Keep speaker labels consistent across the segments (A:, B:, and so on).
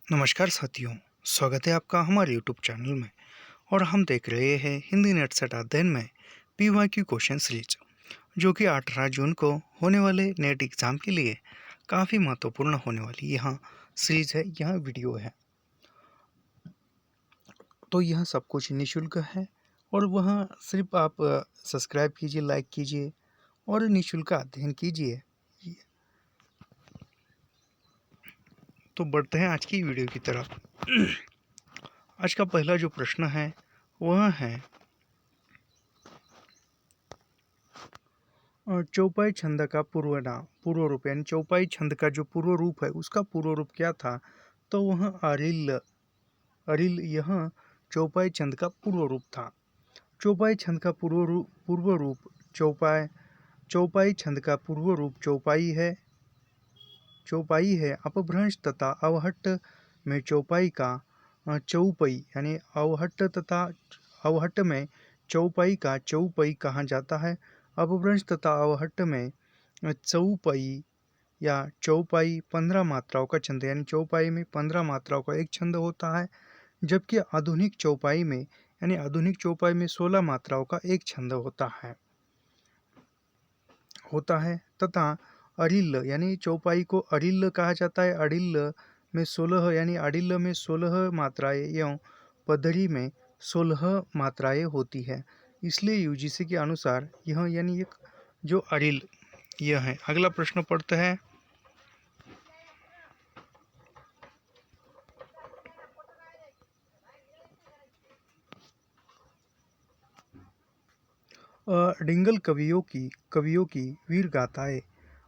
A: नमस्कार साथियों, स्वागत है आपका हमारे यूट्यूब चैनल में। और हम देख रहे हैं हिंदी नेट सेट अध्ययन में पीवाईक्यू क्वेश्चन सीरीज, जो कि 18 जून को होने वाले नेट एग्ज़ाम के लिए काफ़ी महत्वपूर्ण होने वाली यह सीरीज है, यह वीडियो है। तो यह सब कुछ निःशुल्क है और वह सिर्फ आप सब्सक्राइब कीजिए, लाइक कीजिए और निःशुल्क अध्ययन कीजिए। तो बढ़ते हैं आज की वीडियो की तरफ। आज का पहला जो प्रश्न है वह है चौपाई छंद का पूर्व रूप, यानी चौपाई छंद का जो पूर्व रूप है उसका पूर्व रूप क्या था? तो वह अरिल यह चौपाई छंद का पूर्व रूप था। चौपाई छंद का पूर्व रूप चौपाई छंद का पूर्व रूप चौपाई है। अपभ्रंश तथा अवहट्ट में चौपाई का चौपई, यानी अवहट्ट तथा अवहट्ट में चौपाई का चौपई कहा जाता है। अपभ्रंश तथा अवहट्ट में चौपई या चौपाई 15 मात्राओं का छंद, यानी चौपाई में 15 मात्राओं का एक छंद होता है, जबकि आधुनिक चौपाई में 16 मात्राओं का एक छंद होता है तथा अरिल यानी चौपाई को अरिल कहा जाता है। अरिल में 16 यानी अरिल में 16 मात्राएं एवं पदरी में 16 मात्राएं होती है। इसलिए यूजीसी के अनुसार यह यानी एक जो अरिल यह है। अगला प्रश्न पढ़ते हैं। डिंगल कवियों की वीर गाथाएं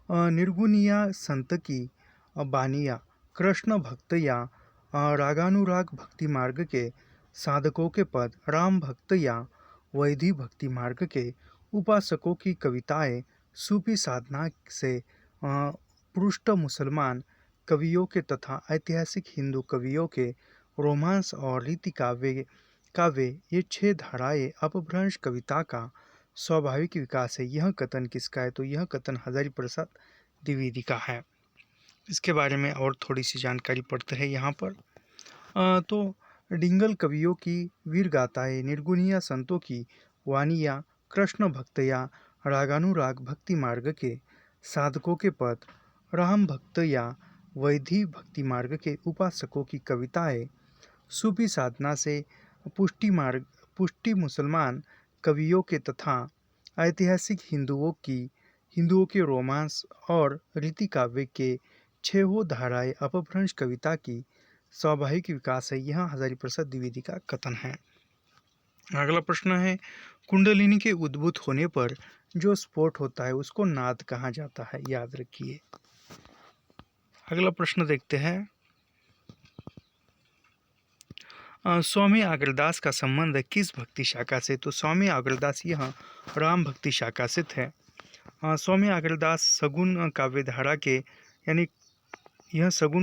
A: निर्गुणिया संत की बानिया कृष्ण भक्त या रागानुराग भक्ति मार्ग के साधकों के पद, राम भक्त या वैधि भक्ति मार्ग के उपासकों की कविताएं, सूफी साधना से पृष्ठ मुसलमान कवियों के तथा ऐतिहासिक हिंदू कवियों के रोमांस और रीति काव्य ये 6 धाराएं अपभ्रंश कविता का स्वाभाविक विकास है। यह कथन किसका है? तो यह कथन हजारी प्रसाद द्विवेदी का है। इसके बारे में और थोड़ी सी जानकारी पढ़ते हैं यहाँ पर। तो डिंगल कवियों की वीर गाथाएं निर्गुणिया संतों की वानियाँ, कृष्ण भक्त या रागानुराग भक्ति मार्ग के साधकों के पद, राम भक्त या वैधि भक्ति मार्ग के उपासकों की कविताएं, सूफी साधना से पुष्टि मुसलमान कवियों के तथा ऐतिहासिक हिंदुओं के रोमांस और रीति काव्य के 6 धाराएं अपभ्रंश कविता की स्वाभाविक विकास है। यह हजारी प्रसाद द्विवेदी का कथन है। अगला प्रश्न है, कुंडलिनी के उद्भूत होने पर जो स्फोट होता है उसको नाद कहा जाता है। याद रखिए। अगला प्रश्न देखते हैं। स्वामी अग्रदास का संबंध किस भक्ति शाखा से? तो स्वामी अग्रदास यह राम भक्ति शाखा से थे। स्वामी अग्रदास सगुन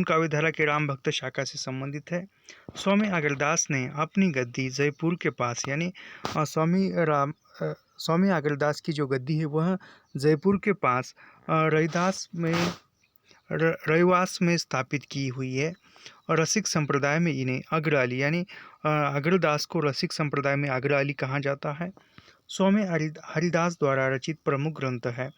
A: काव्यधारा के राम भक्त शाखा से संबंधित है। स्वामी अग्रदास ने अपनी गद्दी जयपुर के पास, यानी स्वामी अग्रदास की जो गद्दी है वह जयपुर के पास रविवास में स्थापित की हुई है। और रसिक संप्रदाय में इन्हें अग्रअली, यानी अग्रदास को रसिक संप्रदाय में अग्रअली कहा जाता है। स्वामी हरिदास द्वारा रचित प्रमुख ग्रंथ है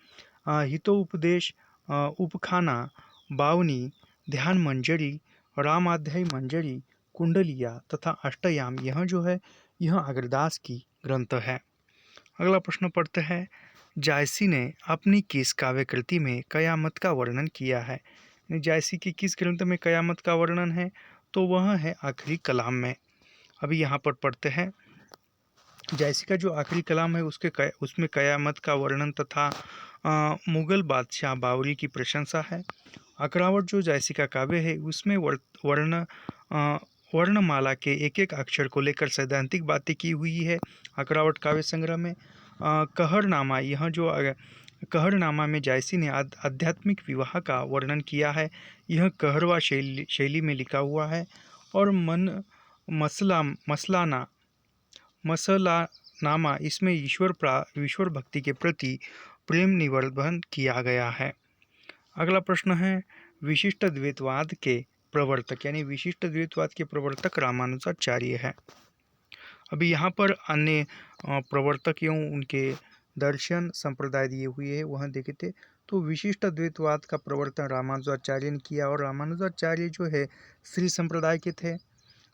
A: हितोपदेश, उपखाना, बावनी, ध्यान मंजरी, रामाध्याय मंजरी, कुंडलिया तथा अष्टयाम। यह जो है यह अग्रदास की ग्रंथ है। अगला प्रश्न पढ़ते हैं। जायसी ने अपनी किस काव्य कृति में कयामत का वर्णन किया है? जायसी की किस ग्रंथ में कयामत का वर्णन है? तो वह है आखिरी कलाम में। अभी यहाँ पर पढ़ते हैं। जायसी का जो आखिरी कलाम है उसमें कयामत का वर्णन तथा मुगल बादशाह बावरी की प्रशंसा है। अकरावट जो जायसी का काव्य है उसमें वर्णमाला के एक एक अक्षर को लेकर सैद्धांतिक बातें की हुई है। अकरावट काव्य संग्रह में कहरनामा, कहरनामा में जायसी ने आध्यात्मिक विवाह का वर्णन किया है। यह कहरवा शैली में लिखा हुआ है। और मसलानामा इसमें ईश्वर भक्ति के प्रति प्रेम निवर्धन किया गया है। अगला प्रश्न है, विशिष्ट द्वैतवाद के प्रवर्तक यानी विशिष्ट द्वैतवाद के प्रवर्तक रामानुजाचार्य है। अभी यहाँ पर अन्य प्रवर्तक एवं उनके दर्शन संप्रदाय दिए हुए हैं, वहाँ देखे थे। तो विशिष्ट द्वैतवाद का प्रवर्तन रामानुजाचार्य ने किया और रामानुजाचार्य जो है श्री संप्रदाय के थे।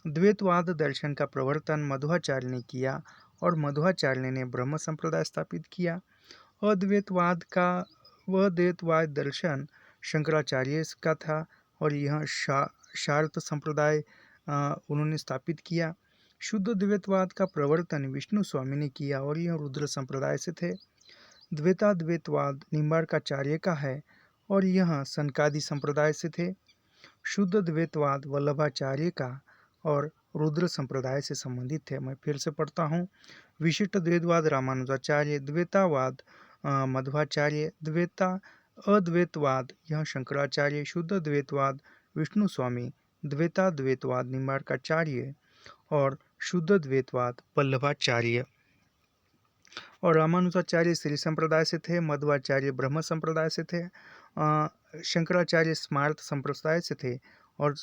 A: द्वैतवाद दर्शन का प्रवर्तन मध्वाचार्य ने किया और मध्वाचार्य ने ब्रह्म संप्रदाय स्थापित किया। अद्वैतवाद का वह द्वैतवाद दर्शन शंकराचार्य का था और यह शार्त संप्रदाय उन्होंने स्थापित किया। शुद्ध द्वैतवाद का प्रवर्तन विष्णु स्वामी ने किया और यह रुद्र संप्रदाय से थे। द्वैताद्वैतवाद निम्बार्काचार्य का है और यह सनकादि संप्रदाय से थे। शुद्ध द्वैतवाद वल्लभाचार्य का और रुद्र संप्रदाय से संबंधित थे। मैं फिर से पढ़ता हूँ। विशिष्ट द्वैतवाद रामानुजाचार्य, द्वैतावाद मध्वाचार्य, अद्वैतवाद यह शंकराचार्य, शुद्ध द्वैतवाद विष्णु स्वामी, द्वैताद्वैतवाद निम्बार्काचार्य और शुद्ध द्वैतवाद वल्लभाचार्य। और रामानुजाचार्य श्री संप्रदाय से थे, मध्वाचार्य ब्रह्म संप्रदाय से थे, शंकराचार्य स्मार्त संप्रदाय से थे और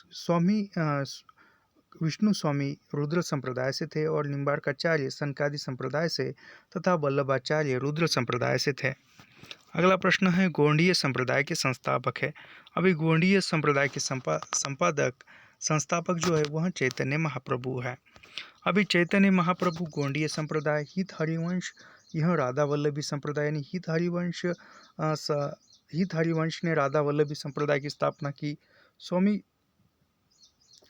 A: विष्णु स्वामी रुद्र संप्रदाय से थे और निम्बार्काचार्य सनकादि संप्रदाय से तथा वल्लभाचार्य रुद्र संप्रदाय से थे। अगला प्रश्न है गौड़ीय संप्रदाय के संस्थापक है। अभी गौड़ीय संप्रदाय के संस्थापक जो है वह चैतन्य महाप्रभु है। अभी चैतन्य महाप्रभु गौड़ीय संप्रदाय, हित हरिवंश यह राधा वल्लभी संप्रदाय यानी हित हरिवंश ने राधा वल्लभी संप्रदाय की स्थापना की। स्वामी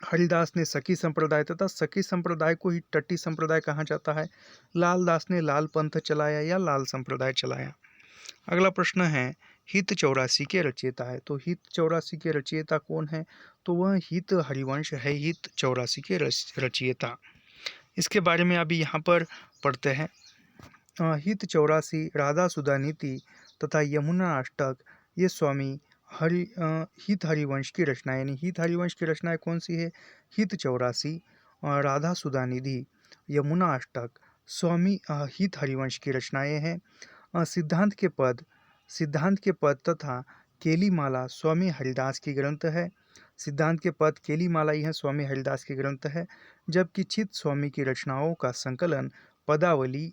A: हरिदास ने सखी संप्रदाय तथा सखी संप्रदाय को ही टट्टी संप्रदाय कहा जाता है। लालदास ने लाल पंथ चलाया या लाल संप्रदाय चलाया। अगला प्रश्न है हित 84 के रचयिता है। तो हित 84 के रचयिता कौन है? तो वह हित हरिवंश है, हित 84 के रचयिता। इसके बारे में अभी यहाँ पर पढ़ते हैं। हित 84, राधा सुधा नीति तथा यमुना अष्टक ये स्वामी हित हरिवंश की रचना यानी हित हरिवंश की रचनाएं कौन सी है? हित 84, राधा सुधा निधि, यमुना अष्टक स्वामी हित हरिवंश की रचनाएं हैं। सिद्धांत के पद तथा केलीमाला स्वामी हरिदास की ग्रंथ है। सिद्धांत के पद केलीमाला यह स्वामी हरिदास की ग्रंथ है, जबकि चित स्वामी की रचनाओं का संकलन पदावली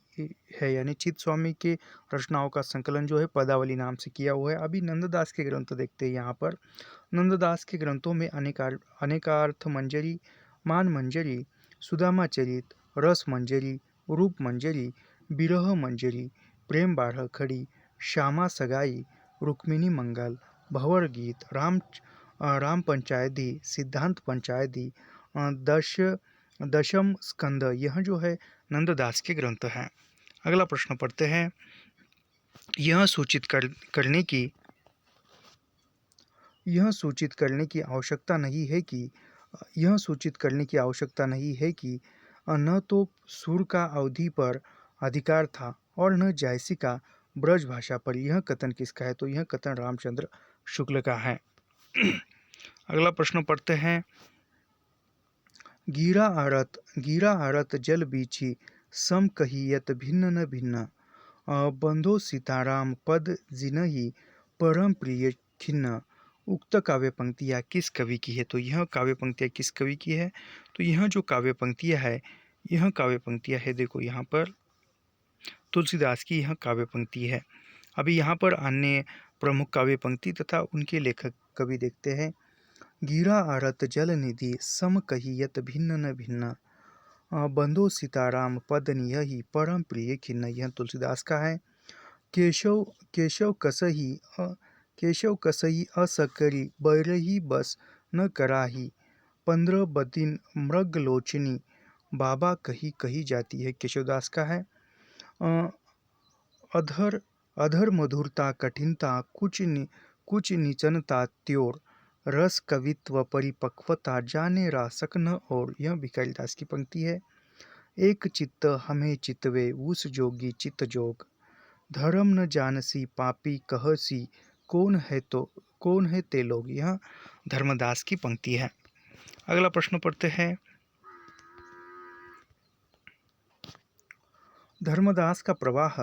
A: है यानी चित स्वामी के रचनाओं का संकलन जो है पदावली नाम से किया हुआ है। अभी नंददास के ग्रंथ देखते हैं। यहाँ पर नंददास के ग्रंथों में अनेकार्थ मंजरी, मान मंजरी, सुदामा चरित, रस मंजरी, रूप मंजरी, विरह मंजरी, प्रेम बारह खड़ी, श्यामा सगाई, रुक्मिणी मंगल, भंवर गीत, राम पंचायती, सिद्धांत पंचायती, दशम स्कंद यह जो है नंददास के ग्रंथ हैं। अगला प्रश्न पढ़ते हैं। यह सूचित करने की आवश्यकता नहीं है कि न तो सुर का अवधि पर अधिकार था और न जायसी का ब्रज भाषा पर। यह कथन किसका है? तो यह कथन रामचंद्र शुक्ल का है। अगला प्रश्न पढ़ते हैं। गिरा आरत जल बीछी सम कहियत भिन्न न भिन्न, बंधो सीताराम पद जिनहि परम प्रिय खिन्न। उक्त काव्य पंक्तियाँ किस कवि की है? तो यह काव्य पंक्तियाँ किस कवि की है? तो यह जो काव्य पंक्तियाँ है देखो यहाँ पर तुलसीदास की यह काव्य पंक्ति है। अभी यहाँ पर अन्य प्रमुख काव्य पंक्ति तथा उनके लेखक कवि देखते हैं। गिरा आरत जल निधि सम कहियत भिन्न न भिन्न, बंधो सीताराम पद नियहि परम प्रिय खिन्न। यह तुलसीदास का है। केशव कसही असकरी बैरही बस न कराही, 15 बदिन मृग लोचनी बाबा कही कही जाती है। केशवदास का है। अधर मधुरता कठिनता कुछ निचनता त्योर, रस कवित्व परिपक्वता जाने रासक न और। यह भिखारी दास की पंक्ति है। एक चित्त हमें चितवे उस जोगी चित्त जोग, धर्म न जानसी पापी कहसी कौन है ते लोग। यह धर्मदास की पंक्ति है। अगला प्रश्न पढ़ते हैं। धर्मदास का प्रवाह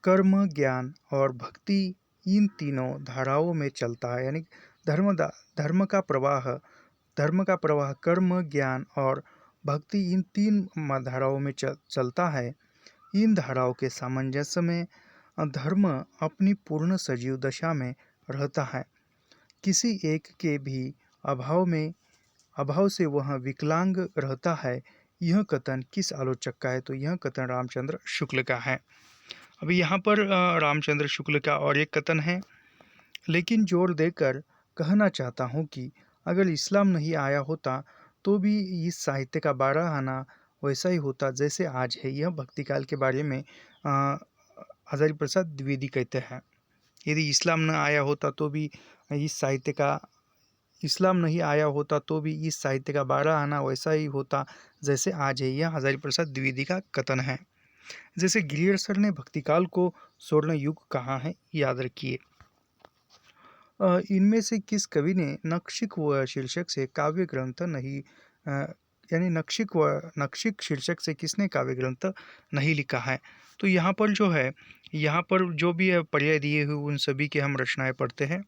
A: कर्म, ज्ञान और भक्ति इन तीनों धाराओं में चलता है, यानी धर्म का प्रवाह कर्म, ज्ञान और भक्ति, इन तीन धाराओं में चलता है। इन धाराओं के सामंजस्य में धर्म अपनी पूर्ण सजीव दशा में रहता है। किसी एक के भी अभाव से वह विकलांग रहता है। यह कथन किस आलोचक का है? तो यह कथन रामचंद्र शुक्ल का है। अभी यहाँ पर रामचंद्र शुक्ल का और एक कथन है, लेकिन जोर देकर कहना चाहता हूँ कि अगर इस्लाम नहीं आया होता तो भी इस साहित्य का 12 आना वैसा ही होता जैसे आज है। यह भक्तिकाल के बारे में हजारी प्रसाद द्विवेदी कहते हैं। यदि इस्लाम नहीं आया होता तो भी इस साहित्य का 12 आना वैसा ही होता जैसे आज है। यह हजारी प्रसाद द्विवेदी का कथन है। जैसे गिरियर सर ने भक्तिकाल को स्वर्ण युग कहा है, याद रखिए। इनमें से किस कवि ने नक्षिक व शीर्षक से काव्य ग्रंथ नहीं यानी नक्षिक शीर्षक से किसने काव्य ग्रंथ नहीं लिखा है? तो यहाँ पर जो भी पर्याय दिए हुए उन सभी के हम रचनाएं पढ़ते हैं।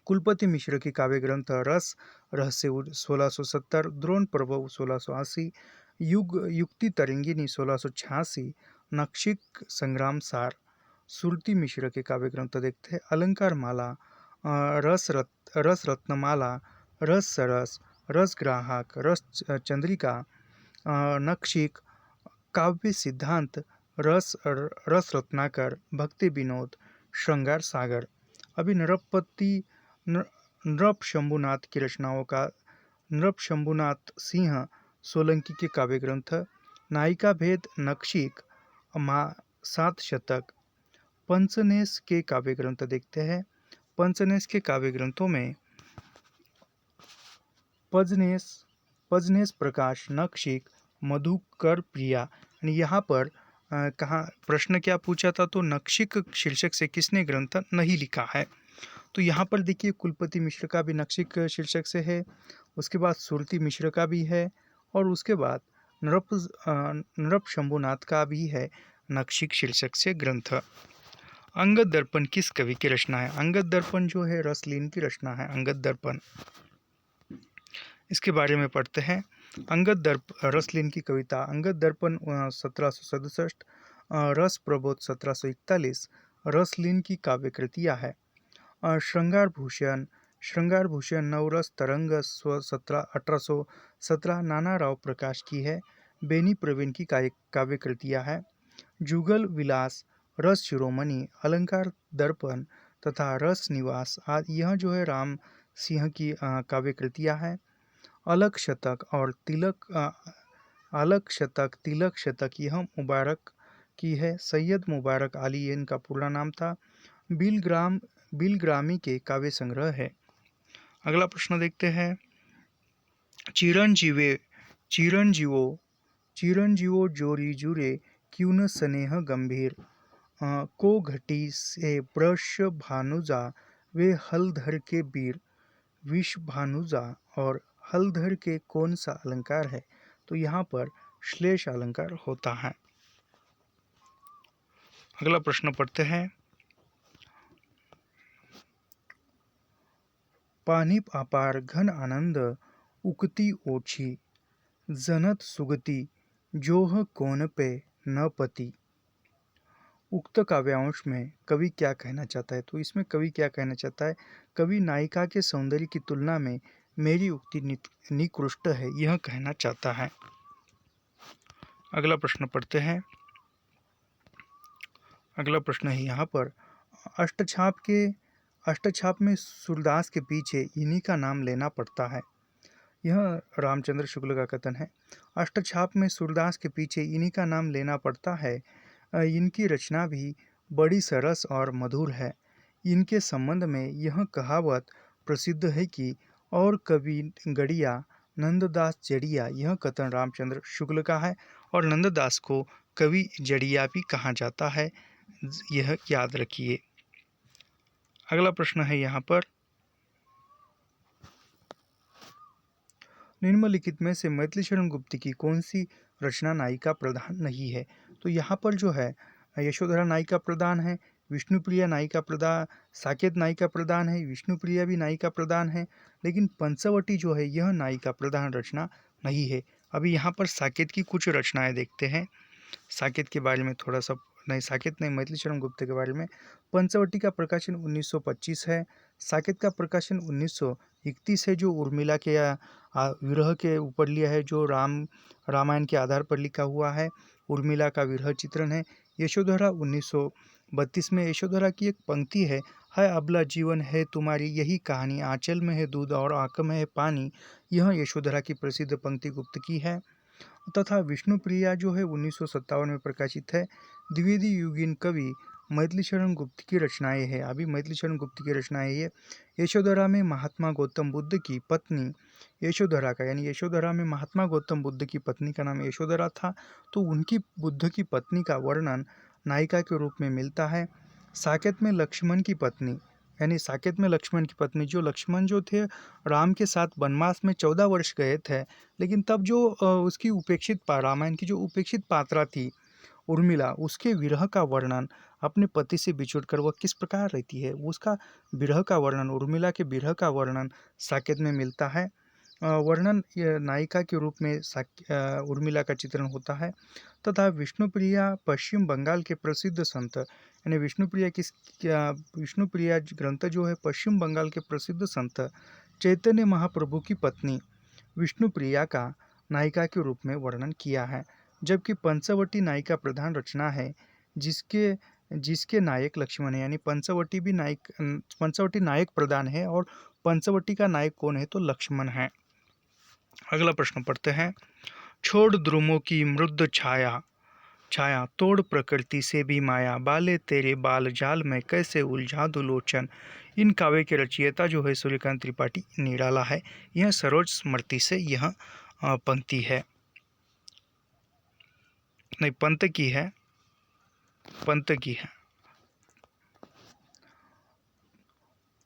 A: कुलपति मिश्र की काव्य ग्रंथ रस रहस्य 1670, द्रोण प्रभव 1680, युक्ति तरंगिनी 1686, नक्षिक संग्राम सार। सुरती मिश्र के काव्य ग्रंथ देखते हैं। अलंकार माला, रस रत्नमाला, रस सरस, रस ग्राहक, रस चंद्रिका, नक्षिक, काव्य सिद्धांत, रस रत्नाकर, भक्ति विनोद, श्रृंगार सागर। अभी नृप शंभुनाथ की रचनाओं का नृप शंभुनाथ सिंह सोलंकी के काव्य ग्रंथ नायिका भेद, नक्षिक, 7 शतक। पंचनेश के काव्य ग्रंथ देखते हैं। पंचनेश के काव्य ग्रंथों में पजनेश प्रकाश, नक्षिक, मधुकर प्रिया। यहाँ पर कहाँ प्रश्न क्या पूछा था? तो नक्षिक शीर्षक से किसने ग्रंथ नहीं लिखा है? तो यहाँ पर देखिए कुलपति मिश्र का भी नक्षिक शीर्षक से है, उसके बाद सुरती मिश्र का भी है, और उसके बाद नृप शंभुनाथ का भी है नक्षिक शीर्षक से ग्रंथ। अंगद दर्पण किस कवि की रचना है? अंगद दर्पण जो है रसलीन की रचना है। अंगद दर्पण, इसके बारे में पढ़ते हैं। रसलीन की कविता अंगद दर्पण 1767, रस प्रबोध 1741 रसलीन की काव्य कृतियाँ है। श्रृंगार भूषण नवरस तरंग 1817 नाना राव प्रकाश की है। बेनी प्रवीण की काव्य कृतियाँ है। जुगल विलास, रस शिरोमणि, अलंकार दर्पण तथा रस निवास आदि यह जो है राम सिंह की काव्य कृतियाँ है। अलग शतक, तिलक शतक यह मुबारक की है। सैयद मुबारक अली इनका पूरा नाम था। बिलग्रामी के काव्य संग्रह है। अगला प्रश्न देखते हैं। चिरंजीवो जोरी जुरे क्यों न स्नेह गंभीर, को घटी से वृष भानुजा वे हलधर के वीर। विष भानुजा और हलधर के कौन सा अलंकार है? तो यहाँ पर श्लेष अलंकार होता है। अगला प्रश्न पढ़ते हैं। पानिप अपार घन आनंद उक्ति ओछी, जनत सुगति जोह कौन पे न पति। उक्त काव्यांश में कवि क्या कहना चाहता है? तो इसमें कवि क्या कहना चाहता है? कवि नायिका के सौंदर्य की तुलना में मेरी उक्ति निकृष्ट है, यह कहना चाहता है। अगला प्रश्न पढ़ते हैं। अगला प्रश्न है यहाँ पर, अष्टछाप में सूरदास के पीछे इन्हीं का नाम लेना पड़ता है। यह रामचंद्र शुक्ल का कथन है। अष्टछाप में सूरदास के पीछे इन्हीं का नाम लेना पड़ता है। इनकी रचना भी बड़ी सरस और मधुर है। इनके संबंध में यह कहावत प्रसिद्ध है कि और कवि गड़िया नंददास जड़िया। यह कथन रामचंद्र शुक्ल का है और नंददास को कवि जड़िया भी कहा जाता है, यह याद रखिए। अगला प्रश्न है यहाँ पर, निम्नलिखित में से मैथिली शरण गुप्त की कौन सी रचना नायिका प्रधान नहीं है? तो यहाँ पर जो है यशोधरा नायिका प्रधान है, विष्णुप्रिया नायिका प्रधान, साकेत नायिका प्रधान है, विष्णुप्रिया भी नायिका प्रधान है, लेकिन पंचवटी जो है यह नायिका प्रधान रचना नहीं है। अभी यहाँ पर साकेत की कुछ रचनाएं देखते हैं। साकेत के बारे में थोड़ा सा, नहीं साकेत नहीं, मैथिलीशरण गुप्त के बारे में। पंचवटी का प्रकाशन 1925 है। साकेत का प्रकाशन 1931 है, जो उर्मिला के विरह के ऊपर लिया है, जो रामायण के आधार पर लिखा हुआ है। उर्मिला का विरह चित्रण है। यशोधरा 1932 में। यशोधरा की एक पंक्ति है अबला जीवन है तुम्हारी यही कहानी, आंचल में है दूध और आंख में है पानी। यह यशोधरा की प्रसिद्ध पंक्ति गुप्त की है। तथा विष्णुप्रिया जो है 1957 में प्रकाशित है। द्विवेदी युगीन कवि मैथिलीशरण गुप्त की रचनाएं है। अभी मैथिलीशरण गुप्त की रचनाएं ये यशोधरा में महात्मा गौतम बुद्ध की पत्नी यशोधरा का, यानी यशोधरा में महात्मा गौतम बुद्ध की पत्नी का नाम यशोधरा था, तो उनकी बुद्ध की पत्नी का वर्णन नायिका के रूप में मिलता है। साकेत में लक्ष्मण की पत्नी, यानी साकेत में लक्ष्मण की पत्नी, जो लक्ष्मण जो थे राम के साथ वनवास में 14 वर्ष गए थे, लेकिन तब जो उसकी रामायण की जो उपेक्षित पात्रा थी उर्मिला, उसके विरह का वर्णन अपने पति से बिछुड़कर वह किस प्रकार रहती है, उसका विरह का वर्णन, उर्मिला के विरह का वर्णन साकेत में मिलता है। वर्णन नायिका के रूप में उर्मिला का चित्रण होता है। तथा विष्णुप्रिया पश्चिम बंगाल के प्रसिद्ध संत, यानी विष्णुप्रिया ग्रंथ जो है पश्चिम बंगाल के प्रसिद्ध संत चैतन्य महाप्रभु की पत्नी विष्णुप्रिया का नायिका के रूप में वर्णन किया है। जबकि पंचवटी नायिका प्रधान रचना है, जिसके जिसके नायक लक्ष्मण है, यानी पंचवटी नायक प्रधान है और पंचवटी का नायक कौन है, तो लक्ष्मण है। अगला प्रश्न पढ़ते हैं। छोड़ द्रुमों की मृद छाया छाया, तोड़ प्रकृति से भी माया, बाले तेरे बाल जाल में कैसे उलझा दो लोचन। इन काव्य के रचयिता जो है सूर्यकांत त्रिपाठी निराला है। यह सरोज स्मृति से यह पंक्ति है, नहीं पंत की है, पंत की है।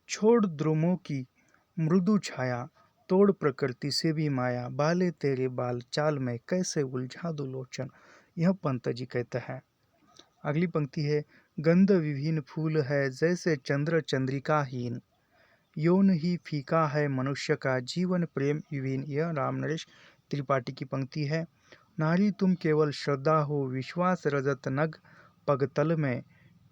A: छोड़ द्रुमों की मृदु छाया, तोड़ प्रकृति से भी माया, बाले तेरे बाल चाल में कैसे उलझा दो लोचन। यह पंत जी कहता है। अगली पंक्ति है। गंध विहीन फूल है जैसे चंद्र चंद्रिकाहीन, यौन ही फीका है मनुष्य का जीवन प्रेम विहीन। यह राम नरेश त्रिपाठी की पंक्ति है। नारी तुम केवल श्रद्धा हो विश्वास रजत नग पगतल में,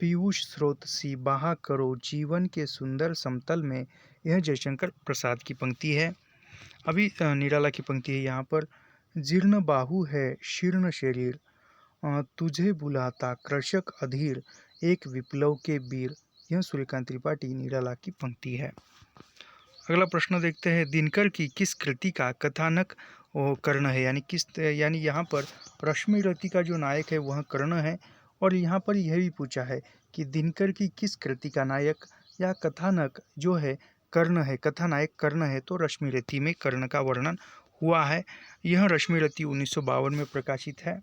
A: पीयूष स्रोत सी बहा करो जीवन के सुंदर समतल में। यह जयशंकर प्रसाद की पंक्ति है। अभी निराला की पंक्ति है यहाँ पर। जीर्ण बाहु है शीर्ण शरीर, तुझे बुलाता कृषक अधीर, एक विप्लव के वीर। यह सूर्यकांत त्रिपाठी निराला की पंक्ति है। अगला प्रश्न देखते हैं। दिनकर की किस कृति का कथानक कर्ण है, यानी यहाँ पर रश्मि रति का जो नायक है वह कर्ण है। और यहाँ पर यह भी पूछा है कि दिनकर की किस कृति का नायक या कथानक जो है कर्ण है, कथानायक कर्ण है, तो रश्मि रति में कर्ण का वर्णन हुआ है। यह रश्मि रति 1952 में प्रकाशित है।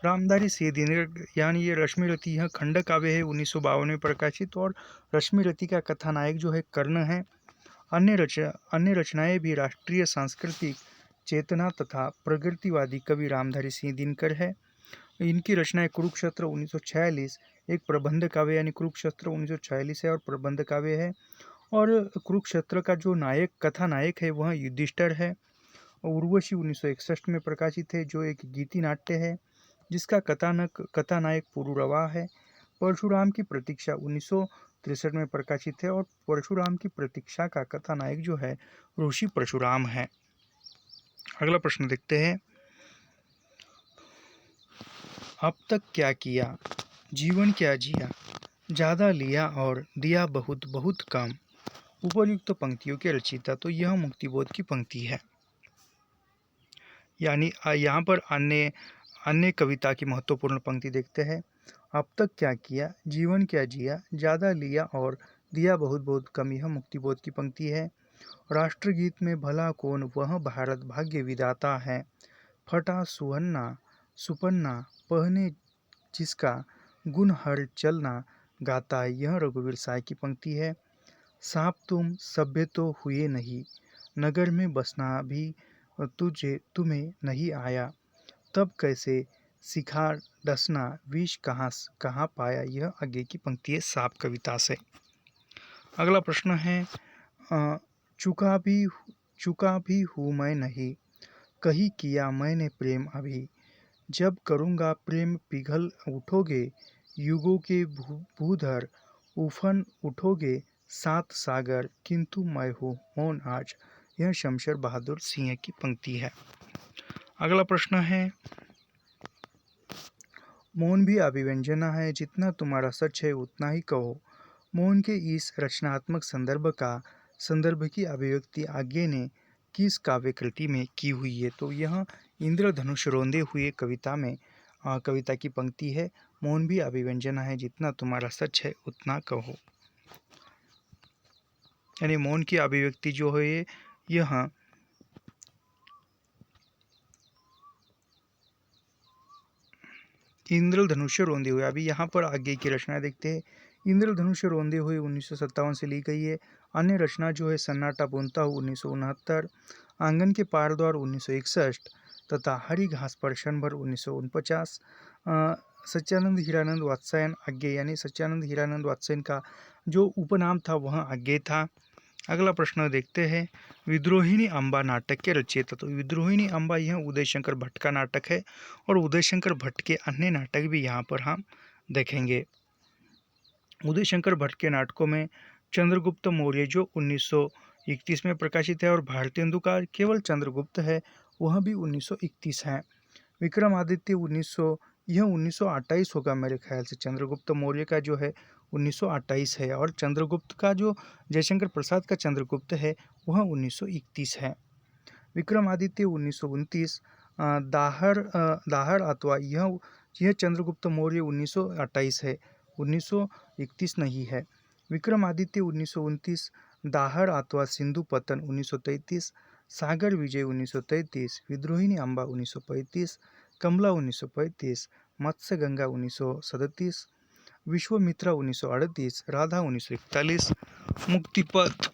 A: रामधारी सिंह दिनकर, यानी ये रश्मि रति यह खंड काव्य है 1952 में प्रकाशित, और रश्मि रति का कथानायक जो है कर्ण है। अन्य रचनाएं भी राष्ट्रीय सांस्कृतिक चेतना तथा प्रगतिवादी कवि रामधारी सिंह दिनकर है। इनकी रचनाएं कुरुक्षेत्र 1946 एक प्रबंध काव्य, यानी कुरुक्षेत्र 1946 है और प्रबंध काव्य है। और कुरुक्षेत्र का जो कथानायक है वह युधिष्ठिर है। उर्वशी 1961 में प्रकाशित है, जो एक गीति नाट्य है जिसका कथानायक पुरुरवा है। परशुराम की प्रतीक्षा 1963 में प्रकाशित है, और परशुराम की प्रतीक्षा का कथानायक जो है ऋषि परशुराम है। अगला प्रश्न देखते हैं। अब तक क्या किया, जीवन क्या जिया, ज़्यादा लिया और दिया बहुत बहुत कम। उपर्युक्त पंक्तियों के रचयिता, तो यह मुक्तिबोध की पंक्ति है। यानी यहाँ पर अन्य कविता की महत्वपूर्ण पंक्ति देखते हैं। अब तक क्या किया, जीवन क्या जिया, ज़्यादा लिया और दिया बहुत बहुत कम। यह मुक्तिबोध की पंक्ति है। राष्ट्रगीत में भला कौन वह भारत भाग्य विधाता है, फटा सुपन्ना पहने जिसका गुण हर चलना गाता है। यह रघुवीर साय की पंक्ति है। सांप तुम सभ्य तो हुए नहीं, नगर में बसना भी तुम्हें नहीं आया, तब कैसे सिखा डसना विष कहाँ पाया, यह आगे की पंक्ति है साप कविता से। अगला प्रश्न है अ, चुका भी चुका भी हूँ मैं नहीं, कहीं किया मैंने प्रेम अभी, जब करूँगा प्रेम पिघल उठोगे, युगों के भूधर उफन उठोगे, सात सागर किंतु मैं हूँ मौन आज, यह शमशेर बहादुर सिंह की पंक्ति है। अगला प्रश्न है मौन भी अभिव्यंजना है, जितना तुम्हारा सच है उतना ही कहो। मौन के इस रचनात्मक संदर्भ की अभिव्यक्ति आगे ने किस काव्य कृति में की हुई है, तो यह इंद्रधनुष रोंदे हुए कविता की पंक्ति है। मौन भी अभिव्यंजना है, जितना तुम्हारा सच है उतना कहो। यानी मौन की अभिव्यक्ति जो है यह इंद्रधनुष रोंदे हुए, अभी यहाँ पर आगे की रचना देखते हैं। इंद्रधनुष रोंदे हुए 1957 से ली गई है। अन्य रचना जो है सन्नाटा बुनता हूँ 1969, आंगन के पार द्वार 1961 तथा हरी घास पर क्षण भर 1949। सच्चिदानंद हीरानंद वात्स्यायन आगे, यानी सच्चिदानंद हीरानंद वात्स्यायन का जो उपनाम था वह आगे था। अगला प्रश्न देखते हैं विद्रोहिणी अम्बा नाटक के रचयिता, तो विद्रोहिणी अम्बा यह उदय शंकर भट्ट का नाटक है और उदय शंकर भट्ट के अन्य नाटक भी यहाँ पर हम देखेंगे। उदय शंकर भट्ट के नाटकों में चंद्रगुप्त मौर्य जो 1931 में प्रकाशित है और भारतेंदु का केवल चंद्रगुप्त है वह भी 1931 है। विक्रमादित्य 1928 होगा मेरे ख्याल से, चंद्रगुप्त मौर्य का जो है 1928 है और चंद्रगुप्त का जो जयशंकर प्रसाद का चंद्रगुप्त है वह 1931 है। विक्रमादित्य 1929, दाहड़ अथवा यह चंद्रगुप्त मौर्य 1928 है, 1931 नहीं है। विक्रमादित्य 1929, दाहड़ अथवा सिंधु पतन 1933, सागर विजय 1933, विद्रोहिणी अम्बा 1935, कमला 1935, मत्स्य गंगा 1937, विश्वामित्रा 1938, राधा 1941, मुक्तिपथ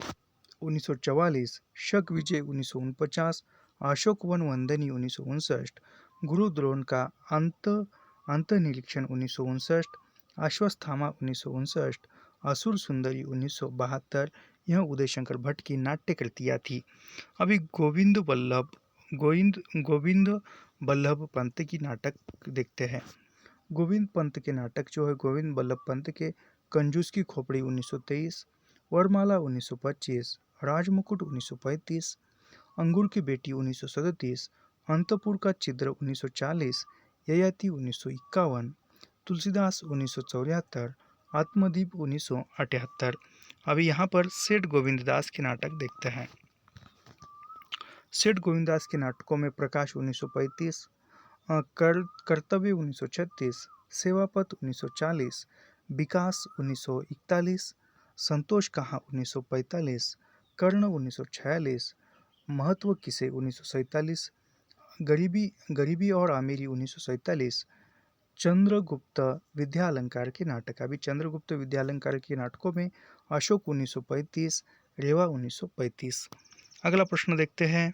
A: 1944, शक विजय 1949, अशोक वन वंदनी 1959, गुरु द्रोण का अंत निरीक्षण 1959, अश्वत्थामा 1959, असुर सुंदरी 1972, यह उदय शंकर भट्ट की नाट्य कृतियाँ थी। अभी गोविंद बल्लभ पंत की नाटक देखते हैं। गोविंद पंत के नाटक जो है गोविंद बल्लभ पंत के कंजूस की खोपड़ी 1923, वरमाला 1925, राजमुकुट 1935, अंगूर की बेटी 1937, अंतपुर का छिद्र 1940, ययाति 1951, तुलसीदास 1974, आत्मदीप 1978। अभी यहाँ पर सेठ गोविंददास के नाटक देखते हैं। सेठ गोविंददास के नाटकों में प्रकाश 1935, कर्तव्य 1936, सेवापत 1940, विकास 1941, संतोष कहाँ 1945, कर्ण 1946, महत्व किसे 1947, गरीबी और आमिरी 1947, चंद्रगुप्त विद्यालंकार के नाटक। अभी चंद्रगुप्त विद्यालंकार के नाटकों में अशोक 1935, रेवा 1935। अगला प्रश्न देखते हैं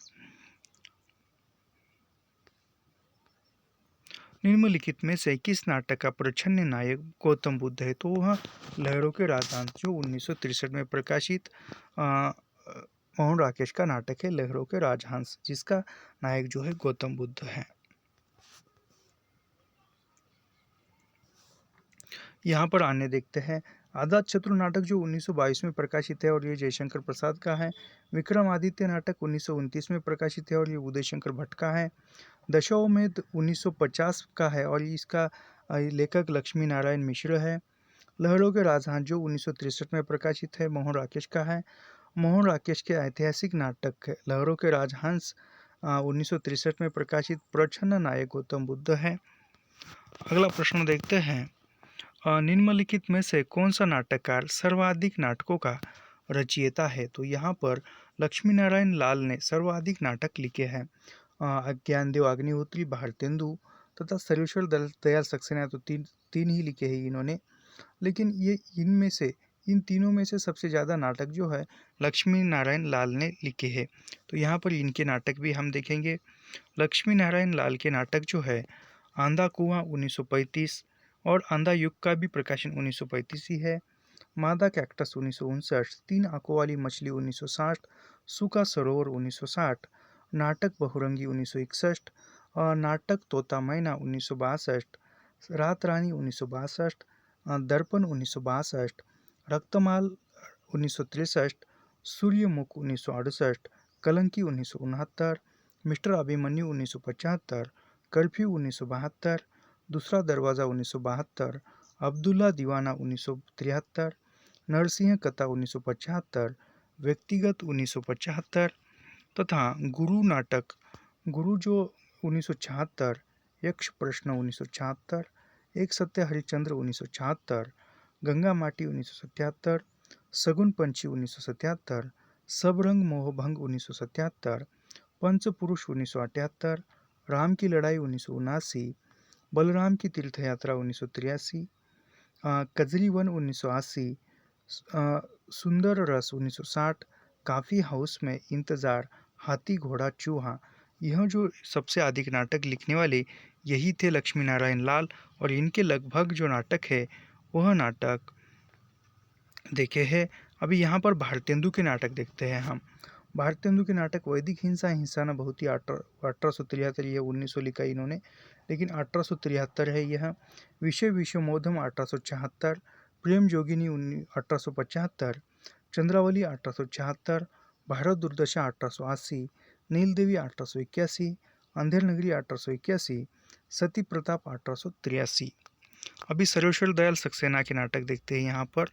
A: निम्नलिखित में से किस नाटक का प्रच्छन्न नायक गौतम बुद्ध है, तो वह लहरों के राजहंस जो 1963 में प्रकाशित मोहन राकेश का नाटक है लहरों के राजहंस, जिसका नायक जो है गौतम बुद्ध है। यहाँ पर आने देखते हैं आजाद शत्रु नाटक जो 1922 में प्रकाशित है और ये जयशंकर प्रसाद का है। विक्रमादित्य नाटक 1929 में प्रकाशित है और ये उदय शंकर भट्ट का है। दशाश्वमेध 1950 का है और इसका लेखक लक्ष्मी नारायण मिश्र है। लहरों के राजहंस जो 1963 में प्रकाशित है मोहन राकेश का है। मोहन राकेश के ऐतिहासिक नाटक लहरों के राजहंस 1963 में प्रकाशित प्रच्छन्न नायक गौतम बुद्ध है। अगला प्रश्न देखते हैं निम्नलिखित में से कौन सा नाटककार सर्वाधिक नाटकों का रचयिता है, तो यहाँ पर लक्ष्मी नारायण लाल ने सर्वाधिक नाटक लिखे हैं। ज्ञानदेव अग्निहोत्री, भारतेंदु तथा सर्वेश्वर दयाल सक्सेना, तो तीन ही लिखे हैं इन्होंने, लेकिन ये इन तीनों में से सबसे ज़्यादा नाटक जो है लक्ष्मी नारायण लाल ने लिखे हैं। तो यहाँ पर इनके नाटक भी हम देखेंगे। लक्ष्मी नारायण लाल के नाटक जो है आंधा कुआं 1935 और आंधा युग का भी प्रकाशन 1935 ही है। मादा कैक्टस 1959, 3 आंखों वाली मछली 1960, सूखा सरोवर 1960, नाटक बहुरंगी 1961, नाटक तोता मैना 1962, रात रानी 1962, दर्पण 1962, रक्तमाल 1963, सूर्यमुख 1968, कलंकी 1969, मिस्टर अभिमन्यु 1975, कर्फ्यू 1972, दूसरा दरवाज़ा 1972, अब्दुल्ला दीवाना 1973, नरसिंह कथा 1975, व्यक्तिगत 1975 तथा गुरु नाटक गुरु जो 1976, यक्ष प्रश्न 1976, एक सत्य हरिश्चंद्र 1976, गंगा माटी 1977, सगुन पंछी 1977, सब रंग मोहभंग 1977, पंचपुरुष 1978, राम की लड़ाई 1979, बलराम की तीर्थ यात्रा 1983, कजरी वन 1980, सुंदर रस 1960, काफ़ी हाउस में इंतज़ार, हाथी घोड़ा चूहा। यह जो सबसे अधिक नाटक लिखने वाले यही थे लक्ष्मी नारायण लाल, और इनके लगभग जो नाटक है वह नाटक देखे हैं। अभी यहाँ पर भारतेंदु के नाटक देखते हैं हम। भारतेंदु के नाटक वैदिक हिंसा हिंसा न बहुत ही 1873, यह 1900 लिखा इन्होंने, लेकिन 1873 है यह। विषय विश्वमोधम 1876, प्रेम जोगिनी 1875, चंद्रावली 1876, भारत दुर्दशा 1880, नीलदेवी 1881, अंधेर नगरी 1881, सती प्रताप 1883। अभी सर्वेश्वर दयाल सक्सेना के नाटक देखते हैं यहाँ पर।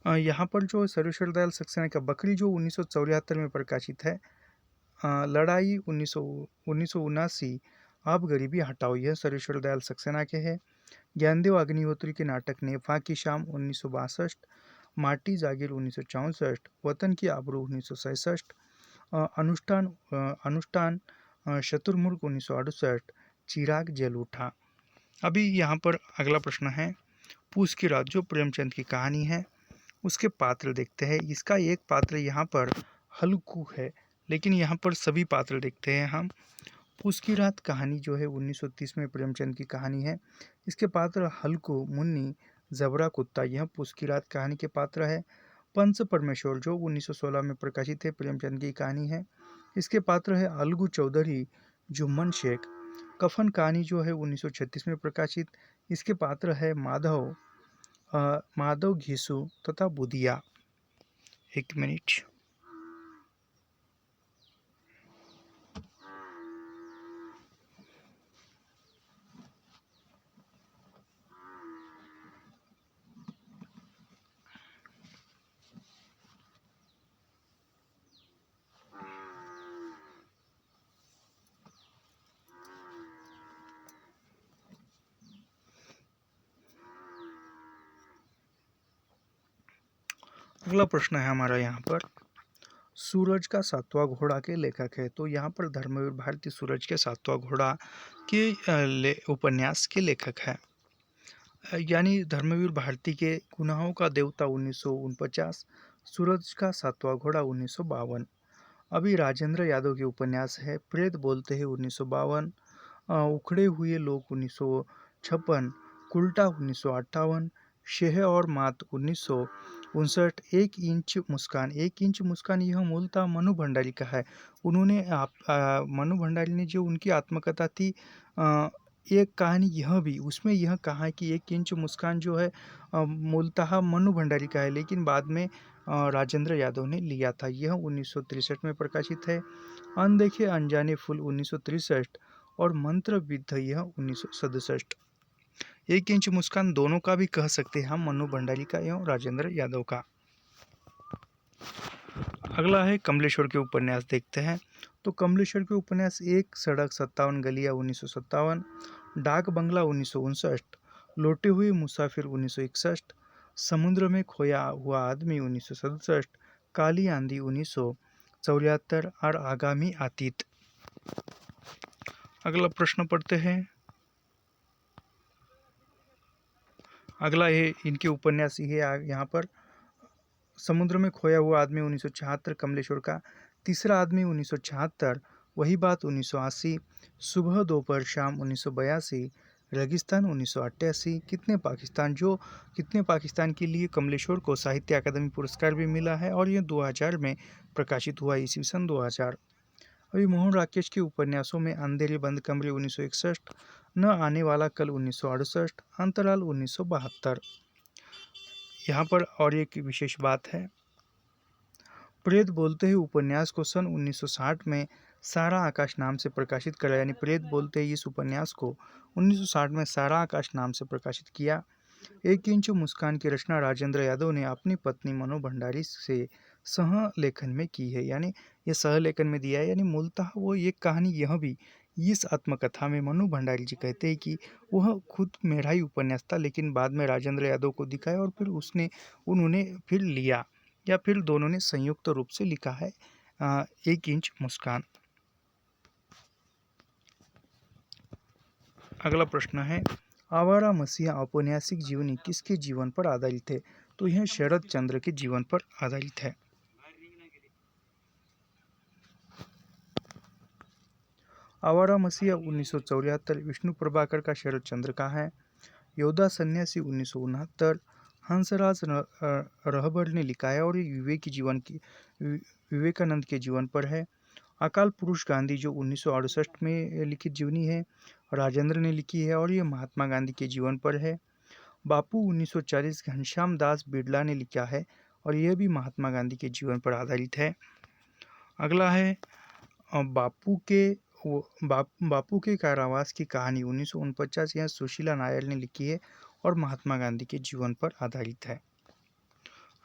A: यहाँ पर जो सर्वेश्वर दयाल सक्सेना का बकरी जो 1974 में प्रकाशित है, लड़ाई 1979, आप गरीबी हटाओ, यह सर्वेश्वर दयाल सक्सेना के हैं। ज्ञानदेव अग्निहोत्री के नाटक नेफा की शाम 1962, माटी जागीर 1964, वतन की आबरू 1967, अनुष्ठान शतुर्मुर्ग 1968, चिराग जल उठा। अभी यहाँ पर अगला प्रश्न है, पूस की रात जो प्रेमचंद की कहानी है उसके पात्र देखते हैं। इसका एक पात्र यहाँ पर हल्कू है, लेकिन यहाँ पर सभी पात्र देखते हैं हम। पूस की रात कहानी जो है 1930 में प्रेमचंद की कहानी है। इसके पात्र हल्कू, मुन्नी, जबरा कुत्ता, यह पूस की रात कहानी के पात्र है। पंच परमेश्वर जो 1916 में प्रकाशित है, प्रेमचंद की कहानी है। इसके पात्र है अलगू चौधरी, जुम्मन शेख। कफन कहानी जो है 1936 में प्रकाशित, इसके पात्र है माधव घीसू तथा बुधिया। एक मिनट। अगला प्रश्न है हमारा यहाँ पर, सूरज का सातवां घोड़ा के लेखक है। तो यहाँ पर धर्मवीर भारती सूरज के सातवां घोड़ा के उपन्यास के लेखक है, यानी धर्मवीर भारती के गुनाहों का देवता 1949, सूरज का सातवां घोड़ा 1952। अभी राजेंद्र यादव के उपन्यास है प्रेत बोलते हैं 1952, उखड़े हुए लोग 1956, उल्टा 1958, शेह और मात 1959, एक इंच मुस्कान यह मूलतः मनु भंडारी का है। उन्होंने मनु भंडारी ने जो उनकी आत्मकथा थी, एक कहानी यह भी उसमें यह कहा है कि एक इंच मुस्कान जो है मूलतः मनु भंडारी का है, लेकिन बाद में राजेंद्र यादव ने लिया था। यह 1963 में प्रकाशित है। अनदेखे अनजाने फूल 1963 और मंत्र विद्ध यह 1967। एक इंच मुस्कान दोनों का भी कह सकते हैं हम, मनु भंडारी का एवं राजेंद्र यादव का। अगला है कमलेश्वर के उपन्यास देखते हैं। तो कमलेश्वर के उपन्यास, एक सड़क 57 गलियां 1957, डाक बंगला 1959, लौटे हुए मुसाफिर 1961, समुद्र में खोया हुआ आदमी 1967, काली आंधी 1974 और आगामी अतीत। अगला प्रश्न पढ़ते हैं। अगला है इनके उपन्यास ही है यहाँ पर, समुद्र में खोया हुआ आदमी 1976 कमलेश्वर का, तीसरा आदमी 1976, वही बात 1980, सुबह दोपहर शाम 1982, रेगिस्तान 1988, कितने पाकिस्तान के लिए कमलेश्वर को साहित्य अकादमी पुरस्कार भी मिला है और यह 2000 में प्रकाशित हुआ, ईस्वी सन 2000। अभी मोहन राकेश के उपन्यासों में अंधेरे बंद कमरे 1961, न आने वाला कल 1968, अंतराल 1972। यहाँ पर और एक विशेष बात है, प्रेत बोलते ही उपन्यास को सन 1960 में सारा आकाश नाम से प्रकाशित करा, यानी प्रेत बोलते ही इस उपन्यास को 1960 में सारा आकाश नाम से प्रकाशित किया। 1 इंच मुस्कान की रचना राजेंद्र यादव ने अपनी पत्नी मनु भंडारी से सह लेखन में की है, यानी ये सह लेखन में दिया है, यानी मूलतः वो ये कहानी यह भी इस आत्मकथा में मनु भंडारी जी कहते हैं कि वह खुद मेरा ही उपन्यास था, लेकिन बाद में राजेंद्र यादव को दिखाया और फिर उन्होंने फिर लिया, या फिर दोनों ने संयुक्त रूप से लिखा है 1 इंच मुस्कान। अगला प्रश्न है, आवारा मसीहा औपन्यासिक जीवनी किसके जीवन पर आधारित है? तो यह शरद चंद्र के जीवन पर आधारित है। आवारा मसीहा 1974 विष्णु प्रभाकर का शरद चंद्र का है। योद्धा सन्यासी 1969 हंसराज रहबर ने लिखा है और ये विवेकानंद के जीवन पर है। अकाल पुरुष गांधी जो 1968 में लिखित जीवनी है, राजेंद्र ने लिखी है और ये महात्मा गांधी के जीवन पर है। बापू 1940 घनश्याम दास बिड़ला ने लिखा है और यह भी महात्मा गांधी के जीवन पर आधारित है। अगला है बापू के कारावास की कहानी 1949, यह सुशीला नायर ने लिखी है और महात्मा गांधी के जीवन पर आधारित है।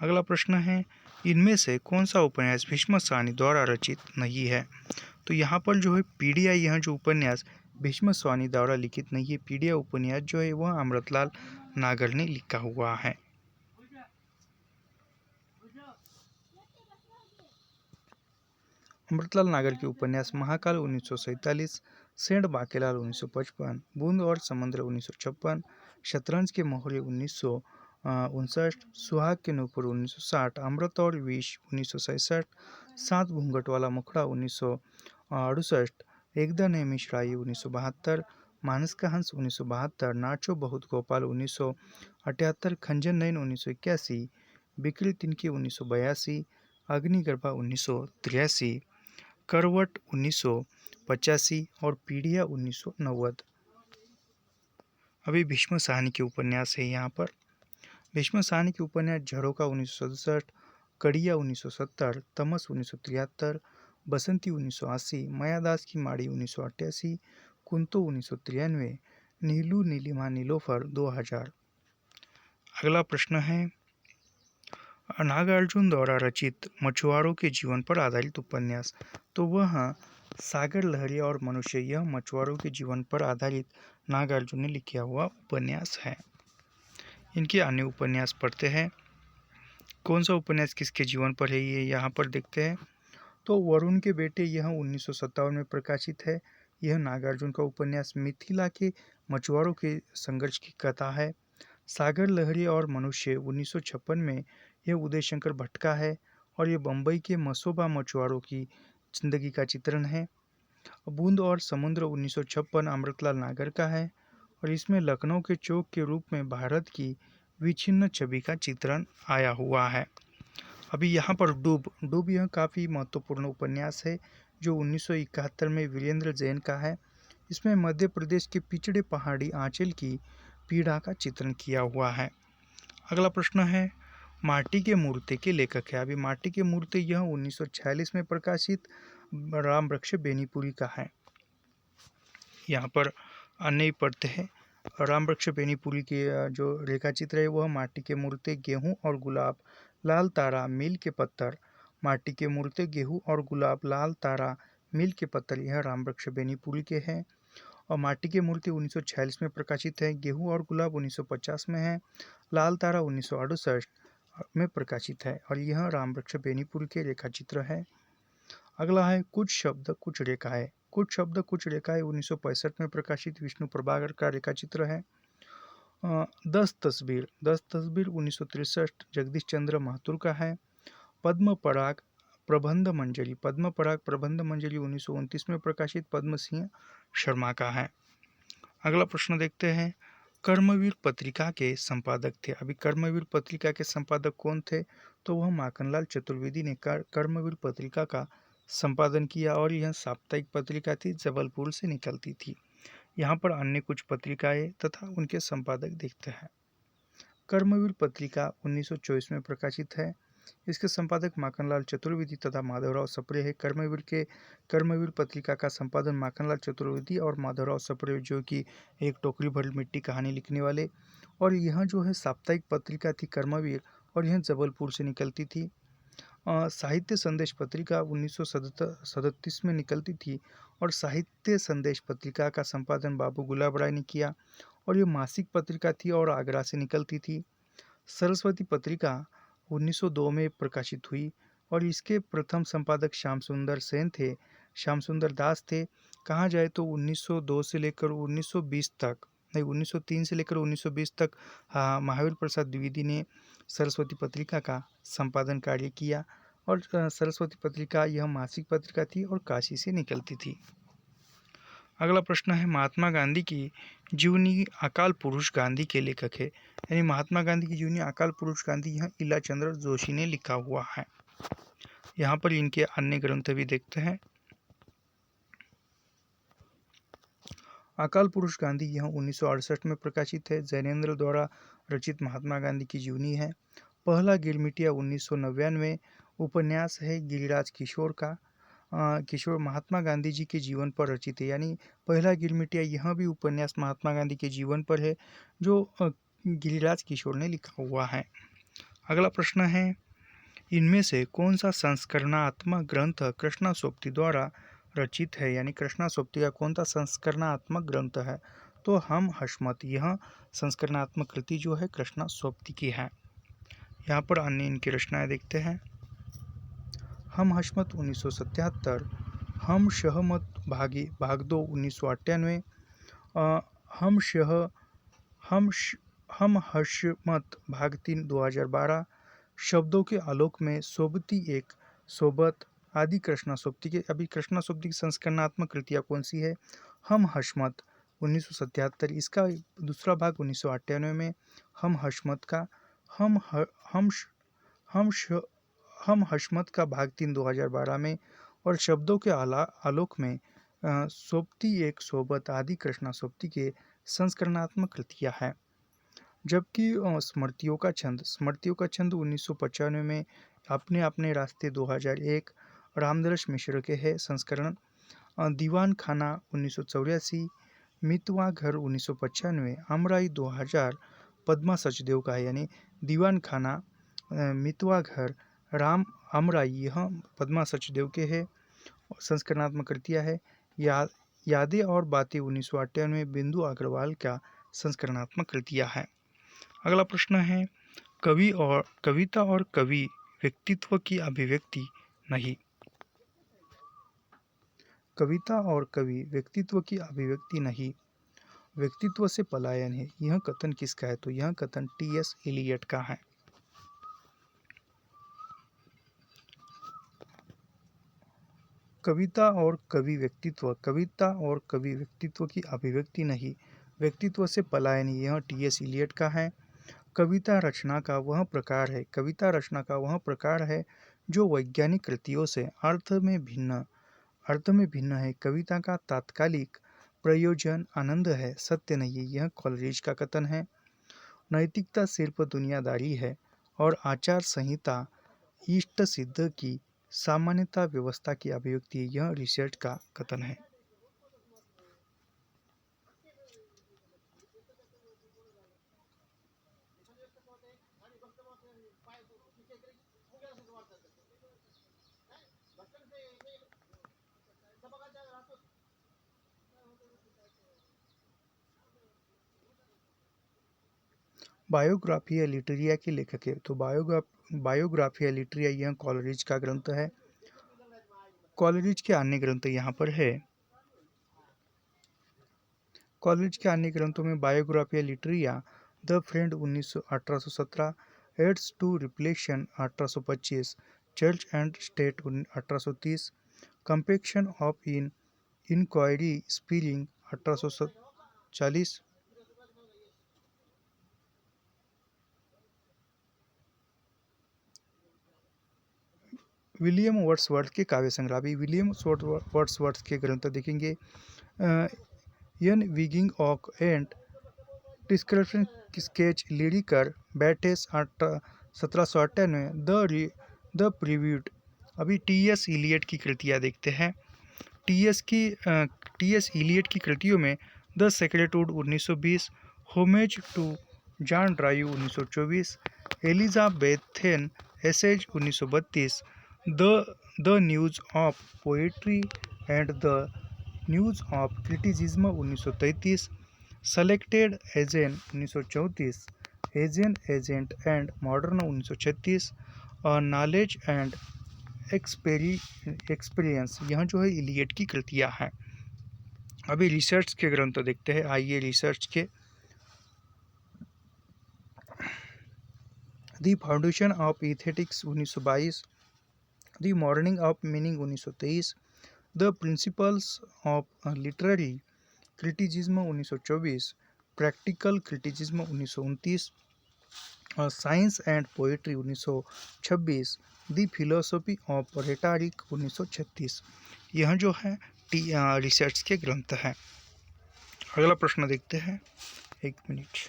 A: अगला प्रश्न है, इनमें से कौन सा उपन्यास भीष्म साहनी द्वारा रचित नहीं है? तो यहाँ पर जो है पीडिया, यह जो उपन्यास भीष्म साहनी द्वारा लिखित नहीं है। पीडिया उपन्यास जो है वह अमृतलाल नागर ने लिखा हुआ है। अमृतलाल नागर के उपन्यास महाकाल 1947, सेठ बाकेलाल 1955, बूंद और समुद्र 1956, शतरंज के मोहरे 1959, सुहाग के नूपुर 1960, अमृत और विष 1967, 7 घूंघट वाला मुखड़ा 1968, एकदा नेमिष राई 1972, मानस का हंस 1972, नाचो बहुत गोपाल 1978, खंजन नयन 1981, बिक्री तिनके 1982, अग्निगर्भा 1983, करवट 1985 और पीढ़िया 1990। अभी भीष्म साहनी के उपन्यास है। यहाँ पर भीष्म साहनी के उपन्यास झरोका 1967, कड़िया 1970, तमस 1973, बसंती 1980, मायादास की माड़ी 1988, कुंतो 1993, नीलू नीलिमा नीलोफर 2000। अगला प्रश्न है, नागार्जुन द्वारा रचित मछुआरों के जीवन पर आधारित उपन्यास। तो वह सागर लहरी और मनुष्य, यह मछुआरों के जीवन पर आधारित नागार्जुन ने लिखा हुआ उपन्यास है। इनके अन्य उपन्यास पढ़ते हैं। कौन सा उपन्यास किसके जीवन पर है, ये यहाँ पर देखते हैं। तो वरुण के बेटे, यह 1957 में प्रकाशित है। यह नागार्जुन का उपन्यास मिथिला के मछुआरों के संघर्ष की कथा है। सागर लहरी और मनुष्य 1956 में यह उदय शंकर भट्ट का है और यह बम्बई के मसोबा मछुआरों की जिंदगी का चित्रण है। बूंद और समुद्र 1956 अमृतलाल नागर का है और इसमें लखनऊ के चौक के रूप में भारत की विच्छिन्न छवि का चित्रण आया हुआ है। अभी यहाँ पर डूब यह काफ़ी महत्वपूर्ण उपन्यास है जो 1971 में वीरेंद्र जैन का है। इसमें मध्य प्रदेश के पिछड़े पहाड़ी आंचल की पीड़ा का चित्रण किया हुआ है। अगला प्रश्न है, माटी के मूर्ति के लेखक है। अभी माटी के मूर्ति यह 1946 में प्रकाशित राम वृक्ष बेनीपुरी का है। यहाँ पर अन्य पढ़ते हैं। राम वृक्ष बेनीपुरी के जो रेखा चित्र है वह माटी के मूर्ति, गेहूं और गुलाब, लाल तारा, मील के पत्थर। माटी के मूर्ति, गेहूं और गुलाब, लाल तारा, मील के पत्थर, यह राम वृक्ष बेनीपुरी के हैं। और माटी की मूर्ति 1946 में प्रकाशित है। गेहूं और गुलाब 1950 में है। लाल तारा 1968 में प्रकाशित है और यह राम वृक्ष बेनीपुर के रेखा चित्र है। अगला है, कुछ शब्द कुछ रेखाएं। कुछ शब्द कुछ रेखाएं 1965 में प्रकाशित विष्णु प्रभाकर का रेखा चित्र है। 10 तस्वीर 1963 जगदीश चंद्र महातुर का है। पद्म पराग प्रबंध मंजरी 1929 में प्रकाशित पद्म सिंह शर्मा का है। अगला प्रश्न देखते हैं, कर्मवीर पत्रिका के संपादक थे। अभी कर्मवीर पत्रिका के संपादक कौन थे? तो वह माखनलाल चतुर्वेदी ने कर्मवीर पत्रिका का संपादन किया और यह साप्ताहिक पत्रिका थी, जबलपुर से निकलती थी। यहाँ पर अन्य कुछ पत्रिकाएं तथा उनके संपादक देखते हैं। कर्मवीर पत्रिका 1924 में प्रकाशित है। इसके संपादक माखनलाल चतुर्वेदी तथा माधवराव सप्रे है। कर्मवीर पत्रिका का संपादन माखनलाल चतुर्वेदी और माधवराव सप्रे, जो कि एक टोकरी भर मिट्टी कहानी लिखने वाले, और यह जो है साप्ताहिक पत्रिका थी कर्मवीर, और यह जबलपुर से निकलती थी। साहित्य संदेश पत्रिका 1937 में निकलती थी और साहित्य संदेश पत्रिका का संपादन बाबू गुलाब राय ने किया, और ये मासिक पत्रिका थी और आगरा से निकलती थी। सरस्वती पत्रिका 1902 में प्रकाशित हुई और इसके प्रथम संपादक श्याम सुंदर सेन थे, श्याम सुंदर दास थे। कहा जाए तो 1902 से लेकर 1920 तक, नहीं 1903 से लेकर 1920 तक महावीर प्रसाद द्विवेदी ने सरस्वती पत्रिका का संपादन कार्य किया, और सरस्वती पत्रिका यह मासिक पत्रिका थी और काशी से निकलती थी। अगला प्रश्न है, महात्मा गांधी की जीवनी अकाल पुरुष गांधी के लेखक है। यानी महात्मा गांधी की जीवनी अकाल पुरुष गांधी यह इला चंद्र जोशी ने लिखा हुआ है। यहाँ पर इनके अन्य ग्रंथ भी देखते हैं। अकाल पुरुष गांधी यह 1968 में प्रकाशित है। जैनेन्द्र द्वारा रचित महात्मा गांधी की जीवनी है। पहला गिरमिटिया 1999 उपन्यास है गिरिराज किशोर का। किशोर महात्मा गांधी जी के जीवन पर रचित है। यानी पहला गिरमिटिया यह भी उपन्यास महात्मा गांधी के जीवन पर है, जो गिरिराज किशोर ने लिखा हुआ है। अगला प्रश्न है, इनमें से कौन सा संस्करणात्मक ग्रंथ कृष्णा-सोबती द्वारा रचित है? यानी कृष्णा-सोबती का कौन सा संस्करणात्मक ग्रंथ है? तो हम हशमत, यह संस्करणात्मक कृति जो है कृष्णा-सोबती की है। यहाँ पर अन्य इनकी रचनाएं देखते हैं। हम हशमत 1977, हम शहमत भाग 2 1998, हम हशमत भाग 3 2012, शब्दों के आलोक में सोबती एक सोबत आदि कृष्णा-सोबती के। अभी कृष्णा-सोबती की संस्करणात्मक कृतियाँ कौन सी है? हम हशमत 1977, इसका दूसरा भाग 1998 में, हम हशमत का हम ह, हम श, हम श, हम हशमत का भाग 3 2012 में, और शब्दों के आलोक में सोबती एक सोबत आदि कृष्णा-सोबती के संस्करणात्मक कृतियाँ हैं। जबकि स्मृतियों का छंद 1995 में, अपने अपने रास्ते 2001 रामदरस मिश्र के है संस्करण, दीवान खाना 1984, मितवा घर 1995, अमराई 2000 पद्मा सचदेव का है। यानी दीवान खाना, मितवा घर, राम अमराई यह पद्मा सचदेव के है संस्करणात्मक कृतियाँ है। यादें और बातें 1998 बिंदु अग्रवाल का संस्करणात्मक कृतियाँ है। अगला प्रश्न है, कविता और कवि व्यक्तित्व की अभिव्यक्ति नहीं। कविता और कवि व्यक्तित्व की अभिव्यक्ति नहीं, व्यक्तित्व से पलायन है। यह कथन किसका है? तो यह कथन टी.एस. एलियट का है। कविता और कवि व्यक्तित्व की अभिव्यक्ति नहीं, व्यक्तित्व से पलायन, यह टी.एस. एलियट का है। कविता रचना का वह प्रकार है जो वैज्ञानिक कृतियों से अर्थ में भिन्न है। कविता का तात्कालिक प्रयोजन आनंद है, सत्य नहीं है। यह कॉलरिज का कथन है। नैतिकता सिर्फ दुनियादारी है और आचार संहिता इष्ट सिद्ध की सामान्यता व्यवस्था की अभिव्यक्ति है। यह रिसर्च का कथन है। बायोग्राफिया लिटरिया के लेखक है। तो बायोग्राफिया लिटरिया यह कॉलरिज का ग्रंथ है। कॉलरिज के अन्य ग्रंथ यहाँ पर है। कॉलरिज के अन्य ग्रंथों में Biographia Literaria, the friend 1817, aids to reflection 1825, church and state 1830, confessions of an inquiring spirit 1870, 40। William Wordsworth के काव्य संग्रह। अभी विलियम वर्ड्सवर्थ के ग्रंथ देखेंगे। एन विगिंग ऑक and description sketch लिरिकर बैटेस 1798 the previewed. अभी टी एस इलियट की कृतियाँ देखते हैं। टी एस इलियट की कृतियों में the sacred wood 1920, homage to John Dryden 1924, Elizabethan essays 1932, the news of poetry and the news of criticism 1933, selected essays 1934, ancient and modern 1936, knowledge and experience. यह जो है Elliot की कृतियाँ हैं। अभी रिसर्च के ग्रंथ देखते हैं। आइए रिसर्च के। The foundation of aesthetics 1922, the meaning of meaning 1923, the principles of literary criticism 1924, practical criticism 1929, science and poetry 1926, the philosophy of rhetoric 1936। यह जो है रिसर्च के ग्रंथ हैं। अगला प्रश्न देखते हैं। एक मिनट।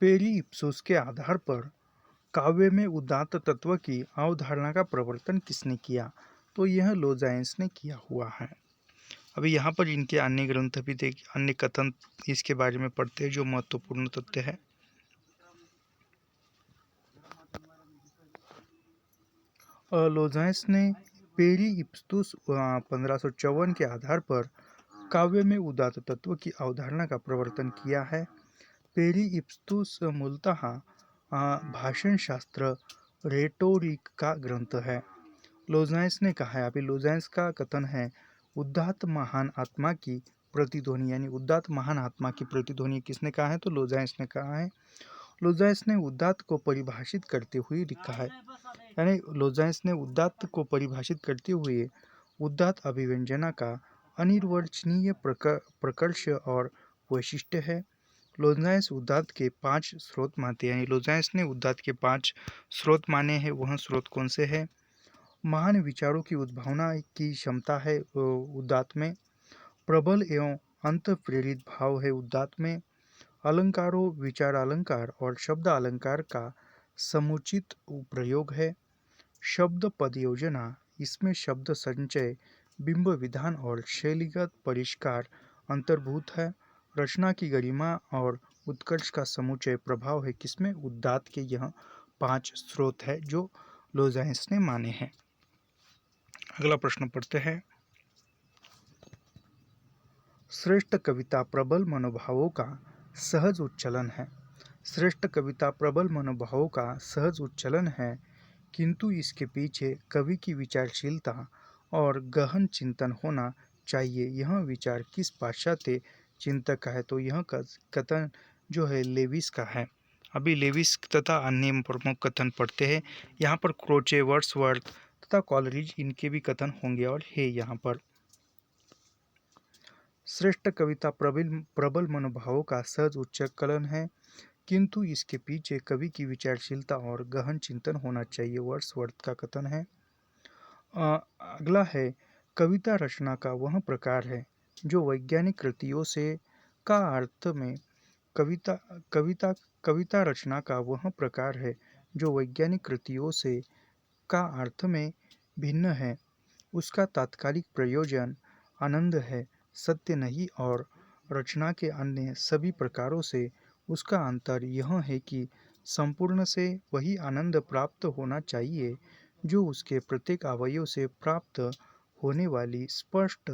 A: पेरी इप्सोस के आधार पर काव्य में उदात्त तत्व की अवधारणा का प्रवर्तन किसने किया? तो यह लोजाइंस ने किया हुआ है। अभी यहाँ पर इनके अन्य ग्रंथ भी देख, अन्य कथन इसके बारे में पढ़ते हैं जो महत्वपूर्ण तथ्य है। लोजाइंस ने पेरी इप्सोस 1554 के आधार पर काव्य में उदात्त तत्व की अवधारणा का प्रवर्तन किया है। पेरी इप्सोस मूलतः भाषण शास्त्र रेटोरिक का ग्रंथ है। लोजाइंस ने कहा है, अभी लोजाइंस का कथन है, उदात्त महान आत्मा की प्रतिध्वनि, यानी उदात्त महान आत्मा की प्रतिध्वनि किसने कहा है? तो लोजाइंस ने कहा है। लोजाइंस ने उदात्त को परिभाषित करते हुए लिखा है, यानी लोजाइंस ने उदात्त को परिभाषित करते हुए उदात्त अभिव्यंजना का अनिर्वचनीय प्रकर्ष और वैशिष्ट्य है। लोजाइंस उदात्त के 5 स्रोत मानते हैं, यानी लोजाइंस ने उदात्त के 5 स्रोत माने हैं। वह स्रोत कौन से हैं? महान विचारों की उद्भावना की क्षमता है उदात्त में। प्रबल एवं अंत प्रेरित भाव है उदात्त में। अलंकारों, विचार अलंकार और शब्द अलंकार का समुचित प्रयोग है। शब्द पद योजना, इसमें शब्द संचय, बिंब विधान और शैलीगत परिष्कार अंतर्भूत है। रचना की गरिमा और उत्कर्ष का समुचय प्रभाव है किसमें? उदात्त के। यह 5 स्रोत है जो लोजाइंस ने माने हैं। अगला प्रश्न पढ़ते हैं। श्रेष्ठ कविता प्रबल मनोभावों का सहज उच्चलन है। श्रेष्ठ कविता प्रबल मनोभावों का सहज उच्चलन है, किंतु इसके पीछे कवि की विचारशीलता और गहन चिंतन होना चाहिए। यह विचार किस पाश्चात्य चिंतक का है? तो यह कथन जो है लेविस का है। अभी लेविस तथा अन्य प्रमुख कथन पढ़ते हैं। यहाँ पर क्रोचे, वर्ड्सवर्थ तथा कॉलरिज इनके भी कथन होंगे और है यहाँ पर। श्रेष्ठ कविता प्रबल मनोभावों का सहज उच्चकलन है, किंतु इसके पीछे कवि की विचारशीलता और गहन चिंतन होना चाहिए। वर्ड्सवर्थ का कथन है। अगला है, कविता रचना का वह प्रकार है जो वैज्ञानिक कृतियों से का अर्थ में कविता कविता कविता रचना का वह प्रकार है जो वैज्ञानिक कृतियों से का अर्थ में भिन्न है। उसका तात्कालिक प्रयोजन आनंद है, सत्य नहीं, और रचना के अन्य सभी प्रकारों से उसका अंतर यह है कि संपूर्ण से वही आनंद प्राप्त होना चाहिए जो उसके प्रत्येक अवयव से प्राप्त होने वाली स्पष्ट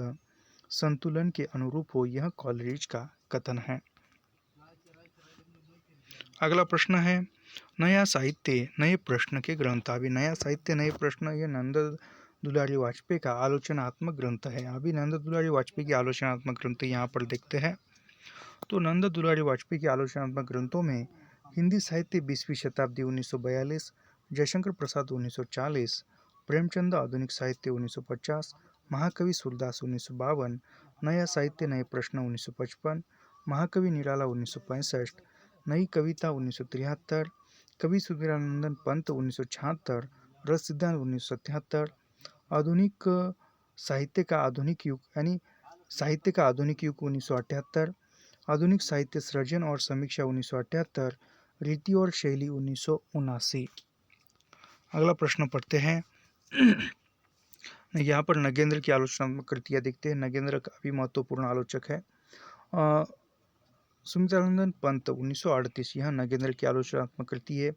A: संतुलन के अनुरूप हो, यह कॉलरिज का कथन है। अगला प्रश्न है, नया साहित्य नए प्रश्न के ग्रंथ। अभी नया साहित्य नए प्रश्न, यह नंद दुलारी वाजपेयी का आलोचनात्मक ग्रंथ है। अभी नंद दुलारी वाजपेयी की आलोचनात्मक ग्रंथ यहाँ पर देखते हैं। तो नंद दुलारी वाजपेयी के आलोचनात्मक ग्रंथों में हिंदी साहित्य 20वीं शताब्दी 1942, जयशंकर प्रसाद 1940, प्रेमचंद आधुनिक साहित्य 1950, महाकवि सूरदास 1952, नया साहित्य नए प्रश्न 1955, महाकवि निराला 1965, नई कविता 1973, कवि सुधीरानंदन पंत 1976, रस सिद्धांत 1977, आधुनिक साहित्य का आधुनिक युग यानी साहित्य का आधुनिक युग 1978, आधुनिक साहित्य सृजन और समीक्षा 1978, रीति और शैली 1979। अगला प्रश्न पढ़ते हैं। यहाँ पर नगेंद्र की आलोचनात्मक कृतियाँ देखते हैं। नगेंद्र काफी महत्वपूर्ण आलोचक है। सुमित्रानंदन पंत 1938, यह नगेंद्र की आलोचनात्मक कृति है।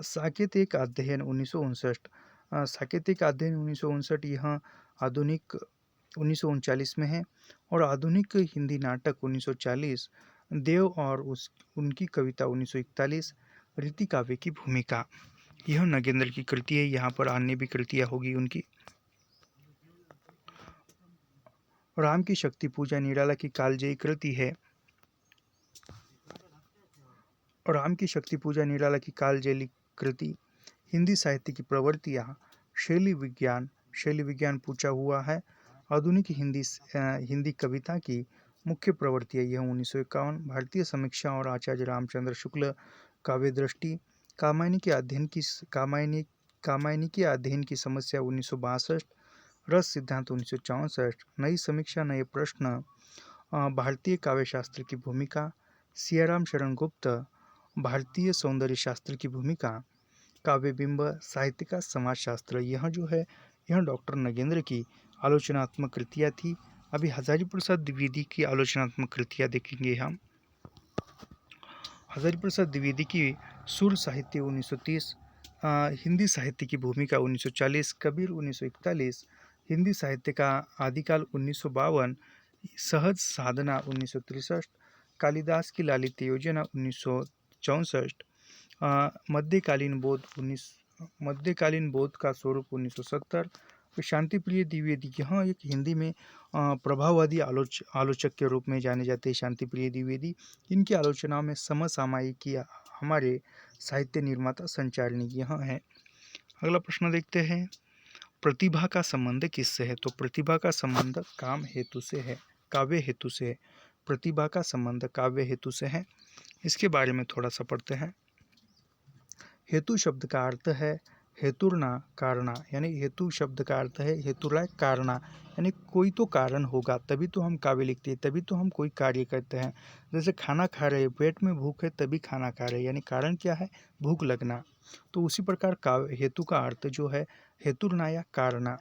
A: साकेतिक अध्ययन 1959, साकेतिक अध्ययन 1959 यह आधुनिक 1939 में है। और आधुनिक हिंदी नाटक 1940, देव और उनकी कविता 1941, रीति काव्य की भूमिका, यह नगेंद्र की कृति है। यहाँ पर अन्य भी कृतियाँ होगी उनकी। राम की शक्ति पूजा निराला की कालजयी कृति है। राम की शक्ति पूजा निराला की कालजयी कृति। हिंदी साहित्य की प्रवृत्तियाँ, शैली विज्ञान पूछा हुआ है। आधुनिक हिंदी कविता की मुख्य प्रवृत्तियाँ, यह 1951, भारतीय समीक्षा और आचार्य रामचंद्र शुक्ल काव्य दृष्टि, कामायनी के अध्ययन की समस्या 1962, रस सिद्धांत 1964, नई समीक्षा नए प्रश्न, भारतीय काव्यशास्त्र की भूमिका, सियाराम शरण गुप्त, भारतीय सौंदर्य शास्त्र की भूमिका, काव्यबिंब, साहित्य का समाजशास्त्र। यह जो है यह डॉक्टर नगेंद्र की आलोचनात्मक कृतियाँ थी। अभी हजारी प्रसाद द्विवेदी की आलोचनात्मक कृतियाँ देखेंगे हम। हजारी प्रसाद द्विवेदी की सुर साहित्य 1930, हिंदी साहित्य की भूमिका 1940, कबीर 1941, हिंदी साहित्य का आदिकाल 1952, सहज साधना 1963, कालिदास की लालित्य योजना 1964, मध्यकालीन बोध का स्वरूप 1970, शांति प्रिय द्विवेदी, यहाँ एक हिंदी में प्रभाववादी आलोचक के रूप में जाने जाते हैं शांति प्रिय द्विवेदी। इनकी आलोचनाओं में समसामयिक हमारे साहित्य निर्माता संचारणी यहाँ है। अगला प्रश्न देखते हैं, प्रतिभा का संबंध किससे है? तो प्रतिभा का संबंध काम हेतु से है, काव्य हेतु से है। प्रतिभा का संबंध काव्य हेतु से है। इसके बारे में थोड़ा सा पढ़ते हैं। हेतु शब्द का अर्थ है हेतुर्ना कारणा, यानी हेतु शब्द का अर्थ है हेतुरा कारणा, यानी कोई तो कारण होगा तभी तो हम काव्य लिखते हैं, तभी तो हम कोई कार्य करते हैं। जैसे खाना खा रहे, पेट में भूख है तभी खाना खा रहे, यानी कारण क्या है? भूख लगना। तो उसी प्रकार काव्य हेतु का अर्थ जो है हेतुर्ना या कारणा,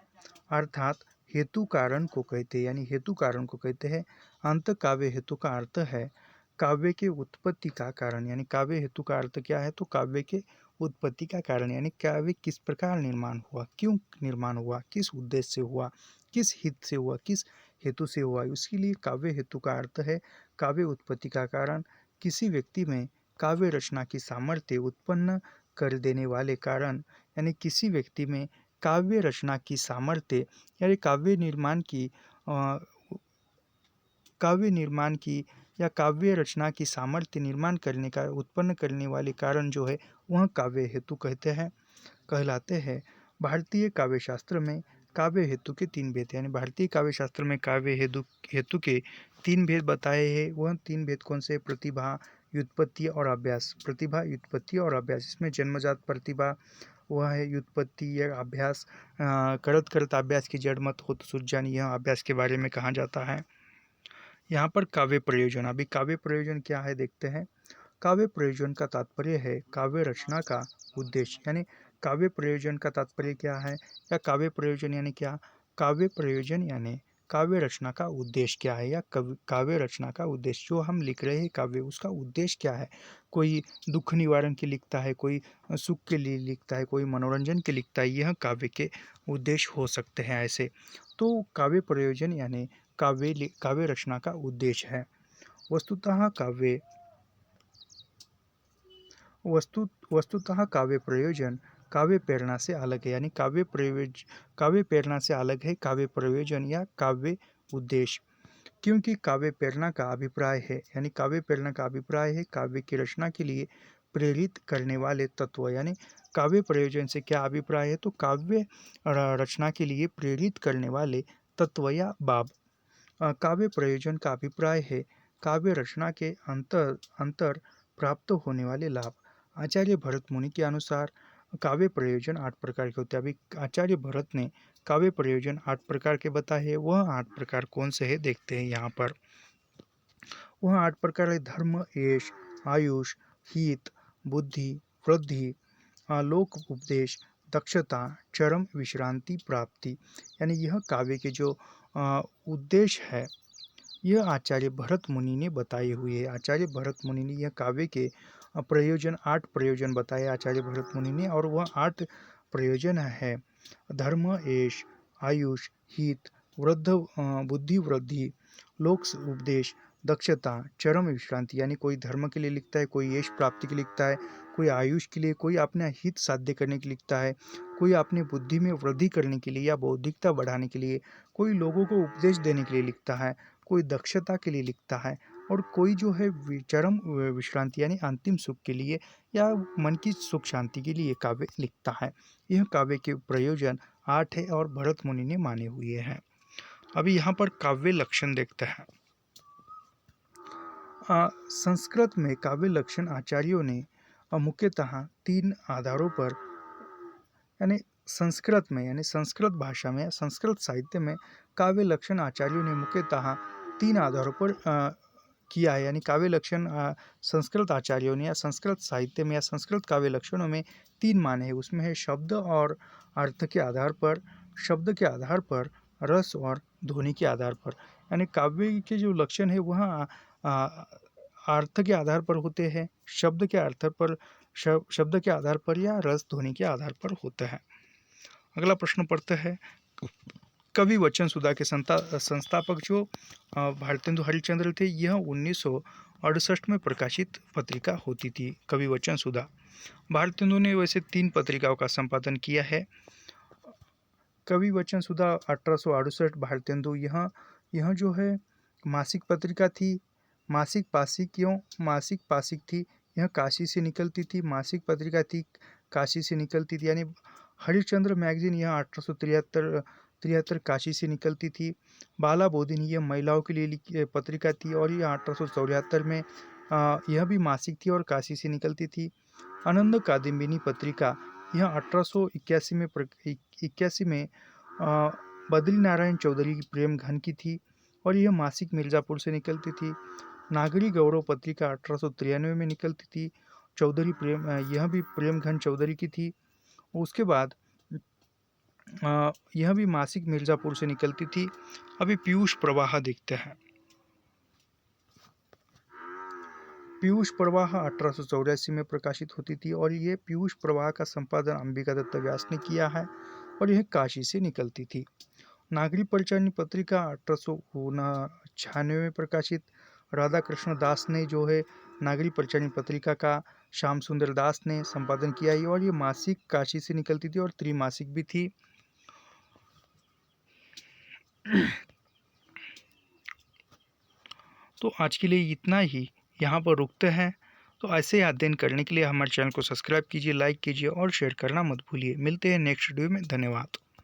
A: अर्थात हेतु कारण को कहते हैं, यानी हेतु कारण को कहते हैं। अंत काव्य हेतु का अर्थ है काव्य के उत्पत्ति का कारण, यानी काव्य हेतु का अर्थ क्या है? तो काव्य के उत्पत्ति का कारण, यानी काव्य किस प्रकार निर्माण हुआ, क्यों निर्माण हुआ, किस उद्देश्य से हुआ, किस हित से हुआ, किस हेतु से हुआ। उसके लिए काव्य हेतु का अर्थ है काव्य उत्पत्ति का कारण, किसी व्यक्ति में काव्य रचना की सामर्थ्य उत्पन्न कर देने वाले कारण, यानी किसी व्यक्ति में काव्य रचना की सामर्थ्य यानी काव्य निर्माण की या काव्य रचना की सामर्थ्य निर्माण करने का उत्पन्न करने वाले कारण जो है वह काव्य हेतु कहलाते हैं। भारतीय काव्यशास्त्र में काव्य हेतु के 3 भेद, यानी भारतीय काव्यशास्त्र में काव्य हेतु के 3 भेद बताए हैं। वह 3 भेद कौन से? प्रतिभा, व्युत्पत्ति और अभ्यास। प्रतिभा, व्युत्पत्ति और अभ्यास। इसमें जन्मजात प्रतिभा वह है, व्युत्पत्ति या अभ्यास करत करत अभ्यास की जड़ मत हो तो सूझ जानी, यह अभ्यास के बारे में कहा जाता है। यहाँ पर काव्य प्रयोजन, अभी काव्य प्रयोजन क्या है देखते हैं। काव्य प्रयोजन का तात्पर्य है काव्य रचना का उद्देश्य, यानी काव्य प्रयोजन का तात्पर्य क्या है या काव्य प्रयोजन यानी क्या? काव्य प्रयोजन यानी काव्य रचना का उद्देश्य क्या है या काव्य रचना का उद्देश्य, जो हम लिख रहे हैं काव्य उसका उद्देश्य क्या है। कोई दुख निवारण के लिखता है, कोई सुख के लिए लिखता है, कोई मनोरंजन के लिखता है, यह काव्य के उद्देश्य हो सकते हैं ऐसे। तो काव्य प्रयोजन यानी काव्य रचना का उद्देश्य है। वस्तुतः काव्य प्रयोजन काव्य प्रेरणा से अलग है, यानी काव्य प्रेरणा से अलग है काव्य प्रयोजन या काव्य उद्देश्य। क्योंकि काव्य प्रेरणा का अभिप्राय है, यानी काव्य प्रेरणा का अभिप्राय है काव्य की रचना के लिए प्रेरित करने वाले तत्व। यानी काव्य प्रयोजन से क्या अभिप्राय है, तो काव्य रचना के लिए प्रेरित करने वाले तत्व या भाव। काव्य प्रयोजन का अभिप्राय है काव्य रचना के अंतर प्राप्त होने वाले लाभ। आचार्य भरत मुनि के अनुसार काव्य प्रयोजन 8 प्रकार के होते हैं। अभी आचार्य भरत ने काव्य प्रयोजन 8 प्रकार के बताए हैं। वह 8 प्रकार कौन से है देखते हैं यहाँ पर। वह 8 प्रकार है: धर्म, यश, आयुष, हित, बुद्धि, वृद्धि, लोक उपदेश, दक्षता, चरम विश्रांति, प्राप्ति। यानी यह काव्य के जो उद्देश्य है यह आचार्य भरत मुनि ने बताए हुए है। आचार्य भरत मुनि ने यह काव्य के प्रयोजन 8 प्रयोजन बताए आचार्य भरत मुनि ने, और वह 8 प्रयोजन है: धर्म, यश, आयुष, हित, बुद्धि वृद्धि, लोक उपदेश, दक्षता, चरम विश्रांति। यानी कोई धर्म के लिए लिखता है, कोई यश प्राप्ति के लिए लिखता है, कोई आयुष के लिए, कोई अपना हित साध्य करने के लिए लिखता है, कोई अपनी बुद्धि में वृद्धि करने के लिए या बौद्धिकता बढ़ाने के लिए, कोई लोगों को उपदेश देने के लिए लिखता है, कोई दक्षता के लिए लिखता है, और कोई जो है चरम विश्रांति यानी अंतिम सुख के लिए या मन की सुख शांति के लिए काव्य लिखता है। यह काव्य के प्रयोजन 8 है और भरत मुनि ने माने हुए हैं। अभी यहाँ पर काव्य लक्षण देखते हैं। संस्कृत में काव्य लक्षण आचार्यों ने मुख्यतः 3 आधारों पर, यानी संस्कृत भाषा में, संस्कृत साहित्य में काव्य लक्षण आचार्यों ने मुख्यतः 3 आधारों पर किया है। यानी काव्य लक्षण संस्कृत आचार्यों ने या संस्कृत साहित्य में या संस्कृत काव्य लक्षणों में 3 माने हैं। उसमें है शब्द और अर्थ के आधार पर, शब्द के आधार पर, रस और ध्वनि के आधार पर। यानी काव्य के जो लक्षण है वह अर्थ के आधार पर होते हैं, शब्द के आधार पर या रस ध्वनि के आधार पर होते हैं। अगला प्रश्न पढ़ते हैं। कवि वचन सुधा के संस्थापक जो भारतेंदु हरिश्चंद्र थे, यह 1968 में प्रकाशित पत्रिका होती थी कवि वचन सुधा। भारतेंदु ने वैसे 3 पत्रिकाओं का संपादन किया है। कवि वचन सुधा 1868, भारतेंदु यह जो है मासिक पत्रिका थी, मासिक पासिक थी। यह काशी से निकलती थी, मासिक पत्रिका थी, काशी से निकलती थी। यानी हरिश्चंद्र मैगजीन यह 1873 काशी से निकलती थी। बाला बोधिनी यह महिलाओं के लिए पत्रिका थी और यह 1874 में यह भी मासिक थी और काशी से निकलती थी। आनंद कादम्बिनी पत्रिका यह 1881 में बद्री नारायण चौधरी की प्रेम घन की थी और यह मासिक मिर्ज़ापुर से निकलती थी। नागरी गौरव पत्रिका 1893 में निकलती थी, चौधरी प्रेम यह भी प्रेम घन चौधरी की थी। उसके बाद यह भी मासिक मिर्ज़ापुर से निकलती थी। अभी पीयूष प्रवाह देखते हैं। पीयूष प्रवाह 1884 में प्रकाशित होती थी और ये पीयूष प्रवाह का संपादन अंबिका दत्त व्यास ने किया है और यह काशी से निकलती थी। नागरी परिचारिणी पत्रिका 1896 में प्रकाशित, राधा कृष्ण दास ने जो है नागरी परिचारिणी पत्रिका का श्याम सुंदर दास ने संपादन किया है और ये मासिक काशी से निकलती थी और त्रिमासिक भी थी। तो आज के लिए इतना ही, यहाँ पर रुकते हैं। तो ऐसे अध्ययन करने के लिए हमारे चैनल को सब्सक्राइब कीजिए, लाइक कीजिए और शेयर करना मत भूलिए। मिलते हैं नेक्स्ट वीडियो में। धन्यवाद।